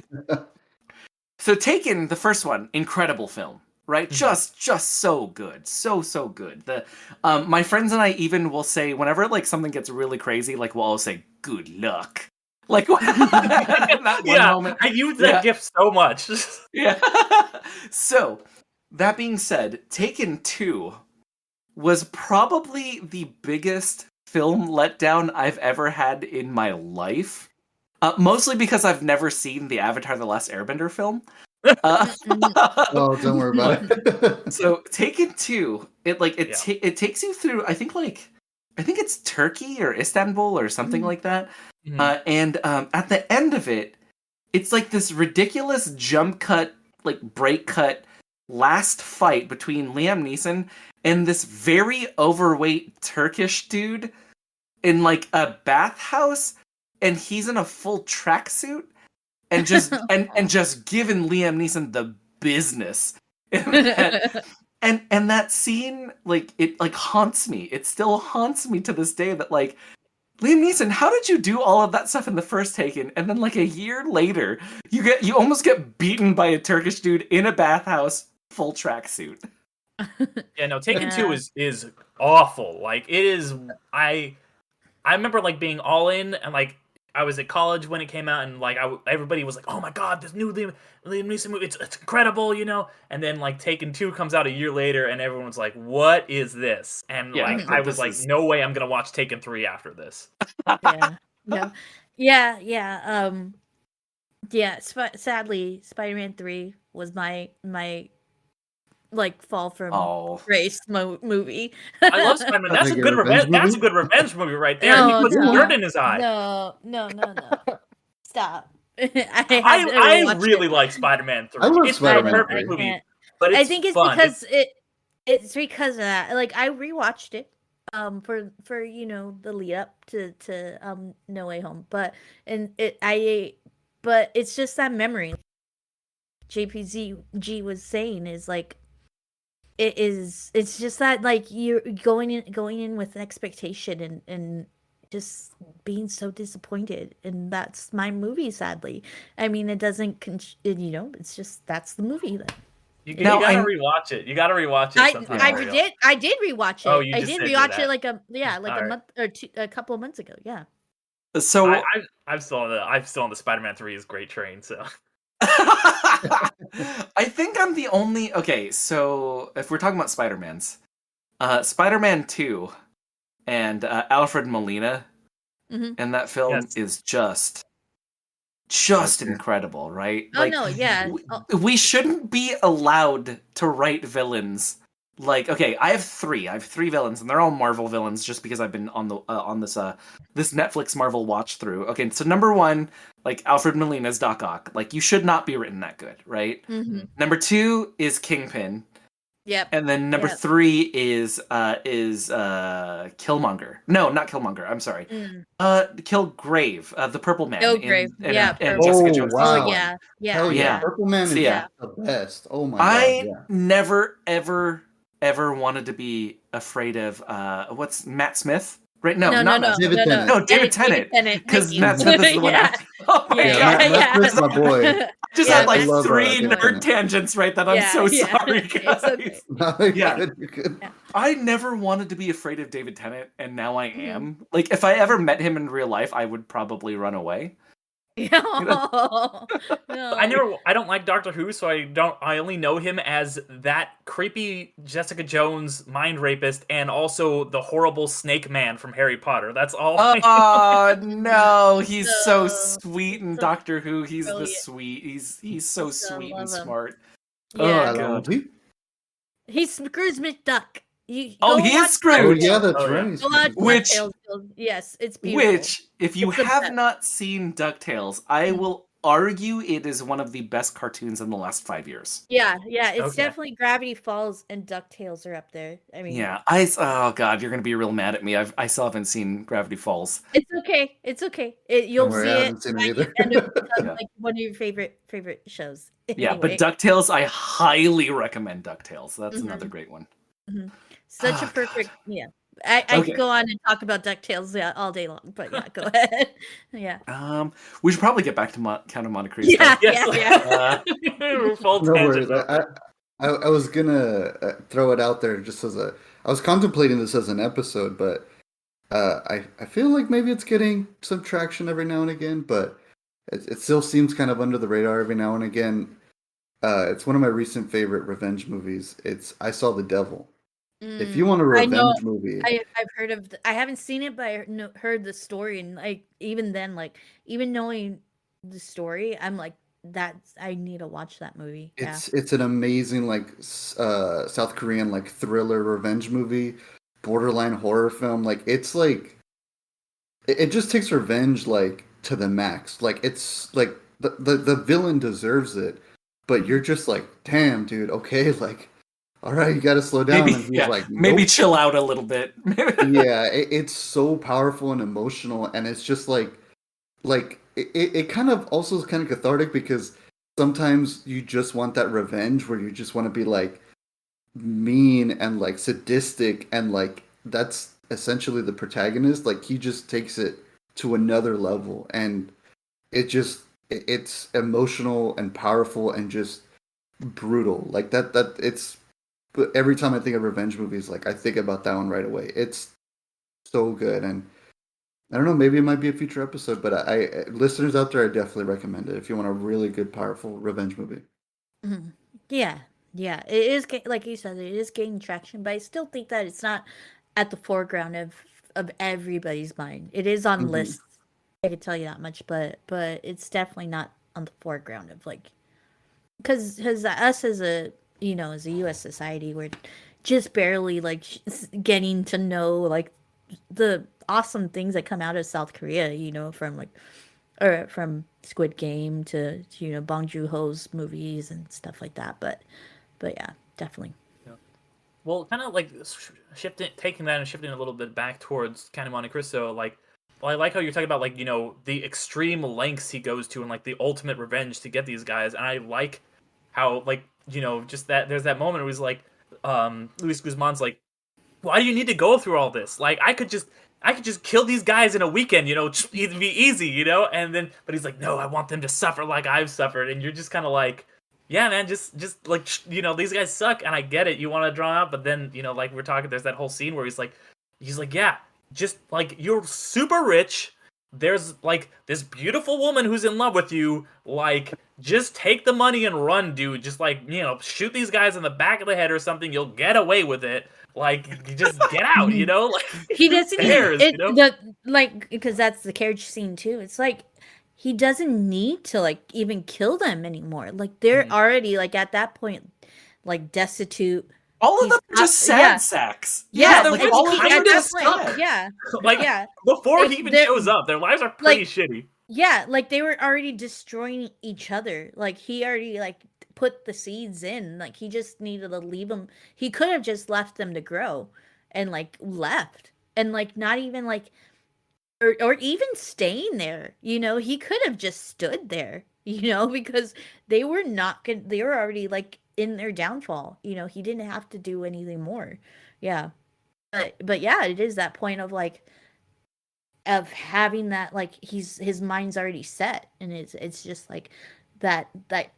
so Taken, the first one, incredible film, right? Just so good, so good. The my friends and I even will say whenever like something gets really crazy, like we'll all say good luck. Like in that one moment. I use that gif so much. Yeah. So that being said, Taken 2 was probably the biggest film letdown I've ever had in my life. Mostly because I've never seen the Avatar: The Last Airbender film. Oh, don't worry about it. So Taken 2, it takes you through. I think it's Turkey or Istanbul or something like that. And at the end of it, it's like this ridiculous jump cut, like break cut last fight between Liam Neeson and this very overweight Turkish dude in like a bathhouse, and he's in a full tracksuit and just and just giving Liam Neeson the business. And that scene, like it like haunts me. It still haunts me to this day that like Liam Neeson, how did you do all of that stuff in the first Taken, and then like a year later, you almost get beaten by a Turkish dude in a bathhouse, full tracksuit. Yeah, no, Taken 2 is awful. Like it is. I remember like being all in, and like I was at college when it came out, and like everybody was like, "Oh my god, this new Liam Neeson movie, it's incredible," you know. And then like Taken 2 comes out a year later, and everyone's like, "What is this?" And like I was like, "No way, I'm gonna watch Taken 3 after this." Sadly, Spider-Man 3 was my like fall from grace movie. I love Spider-Man. That's a good revenge. That's a good revenge movie right there. No, he puts dirt in his eye. No. Stop. I really like Spider-Man 3. I love It's Spider-Man not a perfect 3. movie, but it's I think it's fun. because it's because of that. Like I rewatched it for you know the lead up to No Way Home, but it's just that memory. JPG was saying is like it's just that like you're going in with expectation and just being so disappointed, and that's my movie. Sadly, I mean it doesn't it's just that's the movie that. You gotta rewatch it. You gotta rewatch it sometime. I did rewatch it. Oh, you I just did said rewatch that. it like a All month or a couple of months ago. Yeah. So I'm still on the Spider-Man 3 is great train. So I think I'm the only. Okay, so if we're talking about Spider-Mans, Spider-Man 2 and Alfred Molina in that film is just incredible, right? Oh no, yeah. We shouldn't be allowed to write villains. Like, okay, I have three villains, and they're all Marvel villains, just because I've been on the this Netflix Marvel watch through. Okay, so number one, like Alfred Molina's Doc Ock, like you should not be written that good, right? Mm-hmm. Number two is Kingpin, Yep. And then number Yep. 3 is Killmonger. No, not Killmonger. I'm sorry. Mm. Killgrave, the Purple Man Killgrave. in Yeah, Purple. Jessica Oh Jones. Oh wow! yeah. Yeah. Hell yeah! Yeah. Purple Man So is yeah, the best. Oh my god! I Yeah. never ever wanted to be afraid of what's Matt Smith? Right? No, No, not no, Matt no, Smith. David no, no. Tennant. No, David Tennant. Thank Because you. Matt Smith is the one. Yeah. Oh my Yeah, god! Matt Smith's my boy. I just Yeah, had like I love, 3 David nerd Tennant. tangents right that. I'm so Yeah. sorry, guys. It's okay. No, you're Yeah. good, you're good. Yeah. I never wanted to be afraid of David Tennant, and now I Mhm. am. Like, if I ever met him in real life, I would probably run away. No. I don't like Doctor Who, so I only know him as that creepy Jessica Jones mind rapist and also the horrible Snake Man from Harry Potter. That's all. Oh no, he's so So- sweet in so Doctor Who. He's the brilliant. sweet. He's so So sweet and love him. smart. Yeah. Oh Hello, god. Monte. He's Scrooge McDuck. You Oh, go he watch is Scrooge. Oh DuckTales. yeah, that's Oh, yeah. right. Go watch Which- DuckTales. Yes, it's beautiful. Which, if you It's the have best. not seen DuckTales, I will argue it is one of the best cartoons in the last 5 years. Yeah, it's Okay. definitely Gravity Falls and DuckTales are up there. I mean, Yeah, oh god, you're gonna be real mad at me. I still haven't seen Gravity Falls. it's okay. It's okay. You'll Don't worry, see I it. haven't seen it by either. the end of it becomes, Yeah. like one of your favorite shows. Yeah, Anyway. but DuckTales, I highly recommend DuckTales. That's Mhm. another great one. Such Oh, a God. perfect. Yeah, I Okay. could go on and talk about DuckTales all day long, but yeah, go ahead. Yeah. We should probably get back to Count of Monte Cristo. Yeah. Yes. Full No tangent. worries. I was gonna throw it out there just as a. I was contemplating this as an episode, but I feel like maybe it's getting some traction every now and again, but it still seems kind of under the radar every now and again. It's one of my recent favorite revenge movies. It's I Saw the Devil. If you want a I know- revenge movie, I've heard of. I haven't seen it, but I heard the story, and like even then, like even knowing the story, I'm like I need to watch that movie. Yeah. it's an amazing like South Korean like thriller revenge movie, borderline horror film. Like it's like it just takes revenge like to the max. Like it's like the villain deserves it, but you're just like, damn, dude. Okay, like, all right, you got to slow down. Maybe, And he's yeah, like, maybe nope. chill out a little bit. Yeah, it's so powerful and emotional, and it's just like it kind of also is kind of cathartic because sometimes you just want that revenge where you just want to be like mean and like sadistic, and like that's essentially the protagonist. Like he just takes it to another level, and it's emotional and powerful and just brutal. Like that it's. But every time I think of revenge movies, like I think about that one right away. It's so good, and I don't know, maybe it might be a future episode, but I listeners out there, I definitely recommend it if you want a really good, powerful revenge movie. Mhm. Yeah, it is like you said, it is gaining traction, but I still think that it's not at the foreground of everybody's mind. It is on Mhm. lists. I can tell you that much, but it's definitely not on the foreground of like because us as a as a U.S. society, we're just barely like getting to know like the awesome things that come out of South Korea, from like or from Squid Game to Bong Joon-ho's movies and stuff like that. But yeah, definitely. Well, kind of like taking that and shifting a little bit back towards Count of Monte Cristo. Like, well, I like how you're talking about like the extreme lengths he goes to and like the ultimate revenge to get these guys. And I like how like just that there's that moment where he's like, Luis Guzman's like, why do you need to go through all this? Like, I could just kill these guys in a weekend, it'd be easy, and then, but he's like, no, I want them to suffer like I've suffered, and you're just kind of like, yeah, man, just like, these guys suck, and I get it, you want to draw out, but then, like we're talking, there's that whole scene where he's like, yeah, just like, you're super rich, there's like this beautiful woman who's in love with you, like, just take the money and run, dude, just like, shoot these guys in the back of the head or something, you'll get away with it. Like, you just get out, like He doesn't cares, because that's the carriage scene too. It's like he doesn't need to like even kill them anymore. Like they're already like at that point like destitute. All of them are just sad sacks. Yeah, they're like just all of kind them of are just point, stuck. yeah, like yeah. before Like, he even they're- shows up, their lives are pretty like- shitty. Yeah, like they were already destroying each other. Like he already like put the seeds in. Like he just needed to leave them. He could have just left them to grow and like left and like not even like or even staying there. You know, he could have just stood there, you know, because they were not good. They were already like in their downfall. You know, he didn't have to do anything more. Yeah. But yeah, it is that point of like of having that like his mind's already set and it's just like that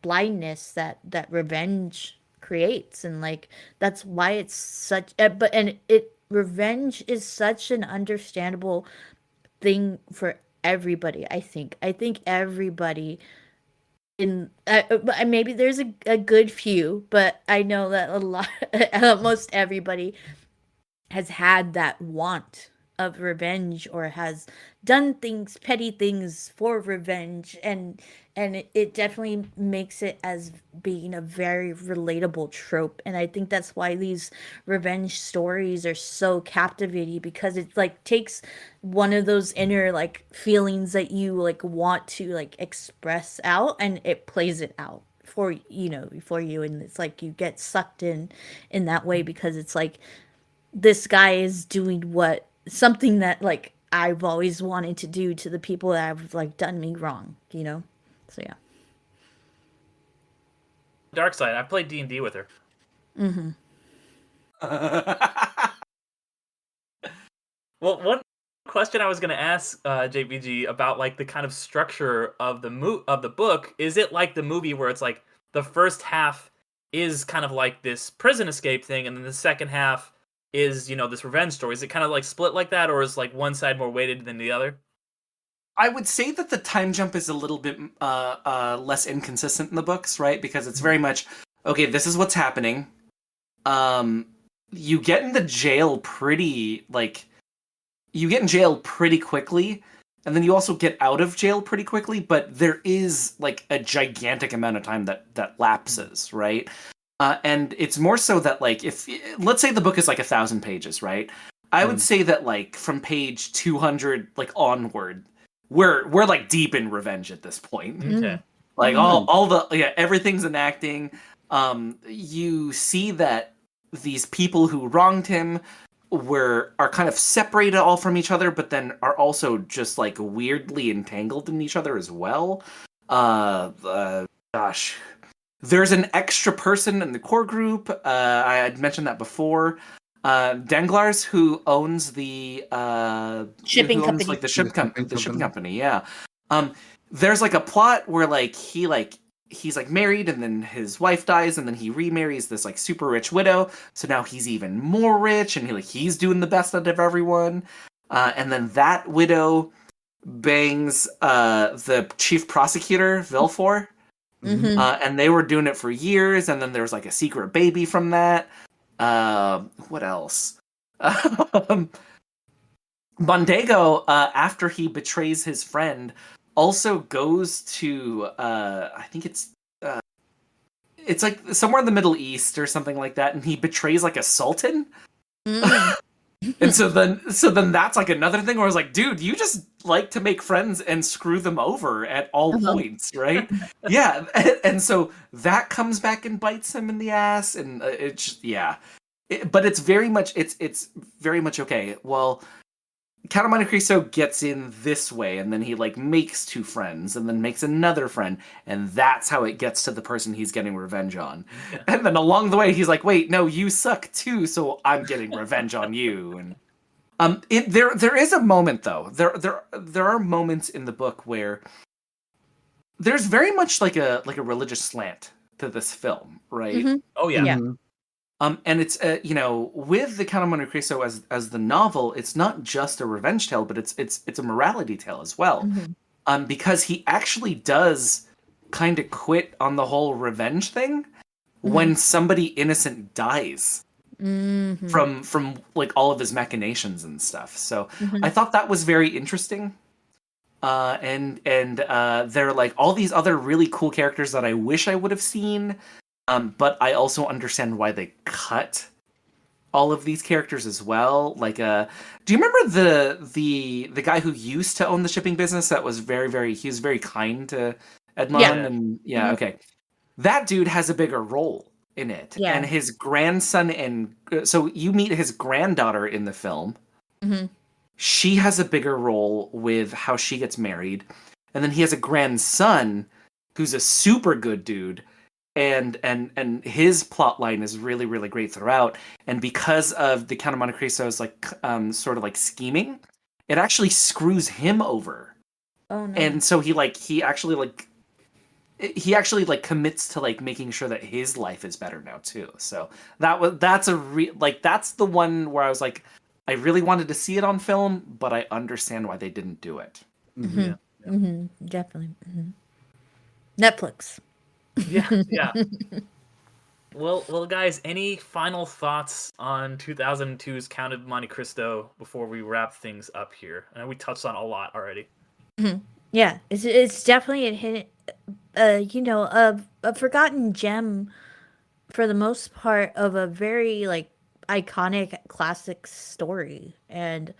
blindness that revenge creates and like that's why it's such but and it revenge is such an understandable thing for everybody. I think everybody in maybe there's a good few, but I know that a lot almost everybody has had that want of revenge or has done things petty things for revenge and it definitely makes it as being a very relatable trope and I think that's why these revenge stories are so captivating because it like takes one of those inner like feelings that you like want to like express out and it plays it out for you know for you and it's like you get sucked in that way because it's like this guy is doing what something that like I've always wanted to do to the people that have like done me wrong, you know? So yeah. Dark side. I played D&D with her. Mm-hmm. Well, one question I was going to ask JPG about like the kind of structure of the book, is it like the movie where it's like the first half is kind of like this prison escape thing and then the second half is, you know, this revenge story? Is it kind of like split like that, or is like one side more weighted than the other? I would say that the time jump is a little bit less inconsistent in the books, right? Because it's very much, okay, this is what's happening. You get into jail pretty, like, you get in jail pretty quickly, and then you also get out of jail pretty quickly, but there is, like, a gigantic amount of time that lapses, right? And it's more so that, like, if let's say the book is like 1,000 pages, right? I would say that, like, from page 200, like, onward, we're like deep in revenge at this point. Okay. Like all the everything's enacting. You see that these people who wronged him are kind of separated all from each other, but then are also just like weirdly entangled in each other as well. Gosh. There's an extra person in the core group. I had mentioned that before. Danglars, who owns the Shipping who owns, company. like the shipping company. Yeah. There's like a plot where like he's like married and then his wife dies and then he remarries this like super rich widow. So now he's even more rich and he's doing the best out of everyone. And then that widow bangs the chief prosecutor, Villefort. Mm-hmm. And they were doing it for years, and then there was like a secret baby from that. What else? Mondego, after he betrays his friend, also goes to I think it's like somewhere in the Middle East or something like that, and he betrays like a sultan. Mm. And so then that's like another thing where I was like, dude, you just like to make friends and screw them over at all points, right? Yeah, and so that comes back and bites him in the ass, and but it's very much okay. Well, Count of Monte Cristo gets in this way, and then he like makes two friends, and then makes another friend, and that's how it gets to the person he's getting revenge on. Yeah. And then along the way, he's like, "Wait, no, you suck too, so I'm getting revenge on you." And there is a moment though. There are moments in the book where there's very much like a religious slant to this film, right? Mm-hmm. Oh yeah. Yeah. And it's with the Count of Monte Cristo as the novel, it's not just a revenge tale, but it's a morality tale as well. Mm-hmm. Because he actually does kind of quit on the whole revenge thing when somebody innocent dies from like all of his machinations and stuff. So I thought that was very interesting. And there are like all these other really cool characters that I wish I would have seen. But I also understand why they cut all of these characters as well. Like, do you remember the guy who used to own the shipping business that was he was very kind to Edmond? Yeah. And okay. that dude has a bigger role in it. Yeah. And his grandson so you meet his granddaughter in the film. Mm-hmm. She has a bigger role with how she gets married. And then he has a grandson who's a super good dude. And his plot line is really, really great throughout. And because of the Count of Monte Cristo's like sort of like scheming, it actually screws him over. Oh no. And so he actually commits to like making sure that his life is better now too. So that's the one where I was like, I really wanted to see it on film, but I understand why they didn't do it. Mm-hmm. Yeah. Mm-hmm. Definitely. Mm-hmm. Netflix. Yeah. Well, guys, any final thoughts on 2002's Count of Monte Cristo before we wrap things up here? I know we touched on a lot already. Mm-hmm. Yeah, it's definitely a hidden, a forgotten gem for the most part of a very like iconic classic story. And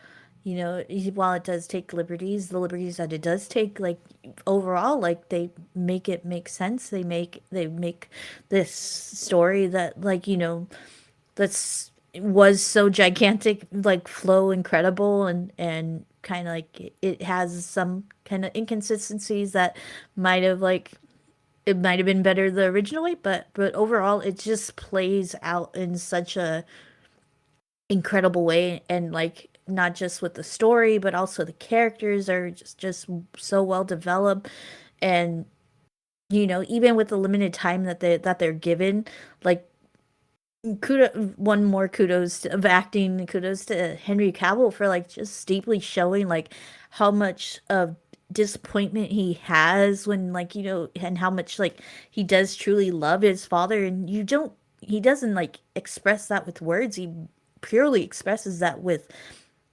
while it does take liberties, the liberties that it does take, like overall, like they make it make sense. They make this story that that's was so gigantic, like flow incredible, and kind of like it has some kind of inconsistencies that might have like it might have been better the original way, but overall it just plays out in such a incredible way. And like not just with the story, but also the characters are just so well developed. And even with the limited time that they're given, like kudos of acting, kudos to Henry Cavill for like just deeply showing like how much of disappointment he has when like and how much like he does truly love his father. And he doesn't like express that with words. He purely expresses that with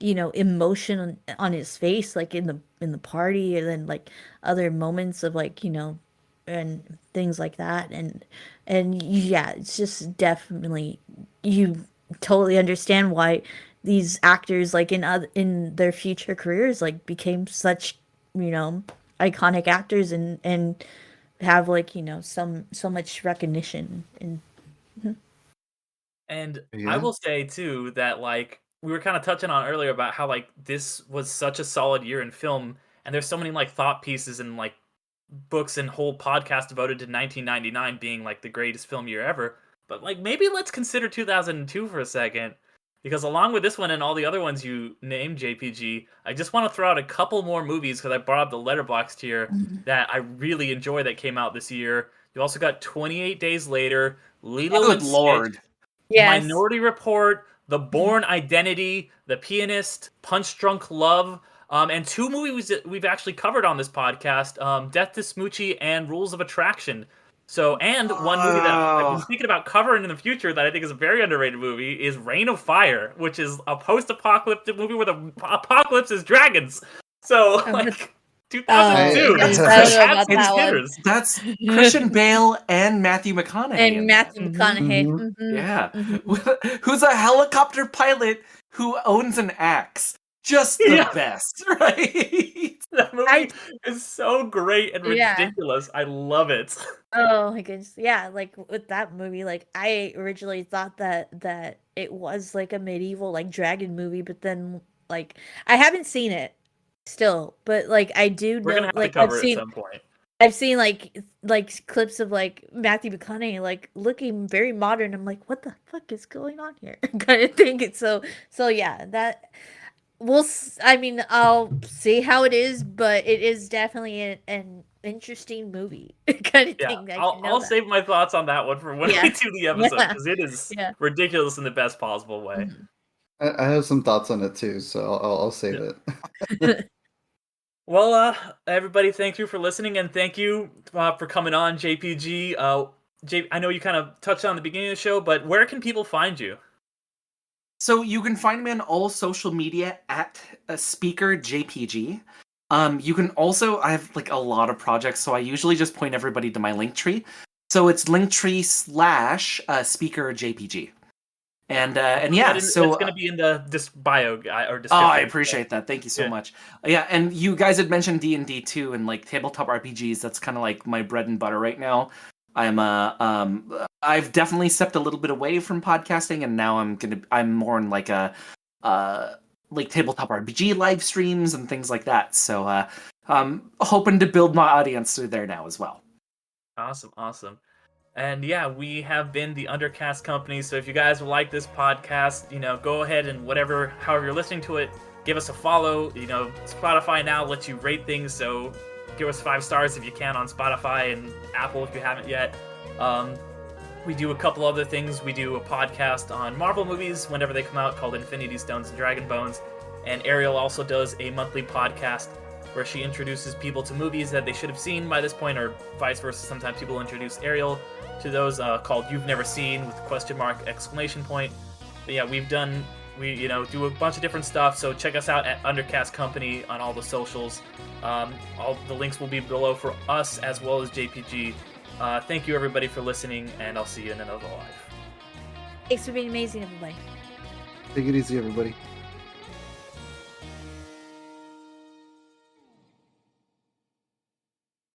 emotion on his face, like in the party, and then like other moments of like and things like that. And yeah, it's just definitely, you totally understand why these actors like in their future careers like became such iconic actors, and have like so much recognition. And I Yeah. will say too that like we were kind of touching on earlier about how like this was such a solid year in film, and there's so many like thought pieces and like books and whole podcast devoted to 1999 being like the greatest film year ever. But like maybe let's consider 2002 for a second, because along with this one and all the other ones you named, JPG, I just want to throw out a couple more movies because I brought up the Letterboxd here that I really enjoy that came out this year. You also got 28 Days Later, Lilo Good and Stitch, lord. Yes. Minority Report, The Bourne Identity, The Pianist, Punch Drunk Love, and two movies that we've actually covered on this podcast, Death to Smoochie and Rules of Attraction. So, and one movie that I've been thinking about covering in the future that I think is a very underrated movie is Reign of Fire, which is a post-apocalyptic movie where the apocalypse is dragons. So, like, 2002. I It's don't know had about some that one. hitters. That's Christian Bale and Matthew McConaughey. And in Matthew that. McConaughey. Mhm. Mhm. Yeah. Mhm. Who's a helicopter pilot who owns an axe. Just the Yeah. best, right? That movie is so great and Yeah. ridiculous. I love it. Oh my goodness. Yeah, like with that movie, like I originally thought that it was like a medieval like dragon movie, but then like I haven't seen it still, but like I do We're gonna know, have to like cover it at some point. I've seen like clips of like Matthew McConaughey like looking very modern. I'm like, what the fuck is going on here? Kind of thing. It's so yeah, that I mean, I'll see how it is, but it is definitely an interesting movie kind of Yeah, thing. I'll save my thoughts on that one for when Yeah. we do the episode, Yeah. because it is Yeah. ridiculous in the best possible way. Mhm. I have some thoughts on it too, so I'll save it. Well, everybody, thank you for listening, and thank you for coming on, JPG. I know you kind of touched on the beginning of the show, but where can people find you? So you can find me on all social media at Speaker JPG. You can also, I have like a lot of projects, so I usually just point everybody to my Linktree. So it's Linktree / Speaker JPG. And yeah, so it's going to be in the bio guy or oh, description. I appreciate that. Thank you so much. Yeah, and you guys had mentioned D&D too, and like tabletop RPGs. That's kind of like my bread and butter right now. I've definitely stepped a little bit away from podcasting, and now I'm more in like a like tabletop RPG live streams and things like that. So hoping to build my audience through there now as well. Awesome. And yeah, we have been the Undercast company. So if you guys like this podcast, go ahead and however you're listening to it, give us a follow. Spotify now lets you rate things, so give us 5 stars if you can on Spotify and Apple if you haven't yet. We do a couple other things. We do a podcast on Marvel movies whenever they come out called Infinity Stones and Dragon Bones. And Ariel also does a monthly podcast where she introduces people to movies that they should have seen by this point, or vice versa. Sometimes people introduce Ariel to those, called You've Never Seen with ? But yeah, we do a bunch of different stuff, so check us out at Undercast Company on all the socials. All the links will be below for us as well as JPG. Thank you everybody for listening, and I'll see you in another live. Thanks for being amazing, everybody. Take it easy, everybody.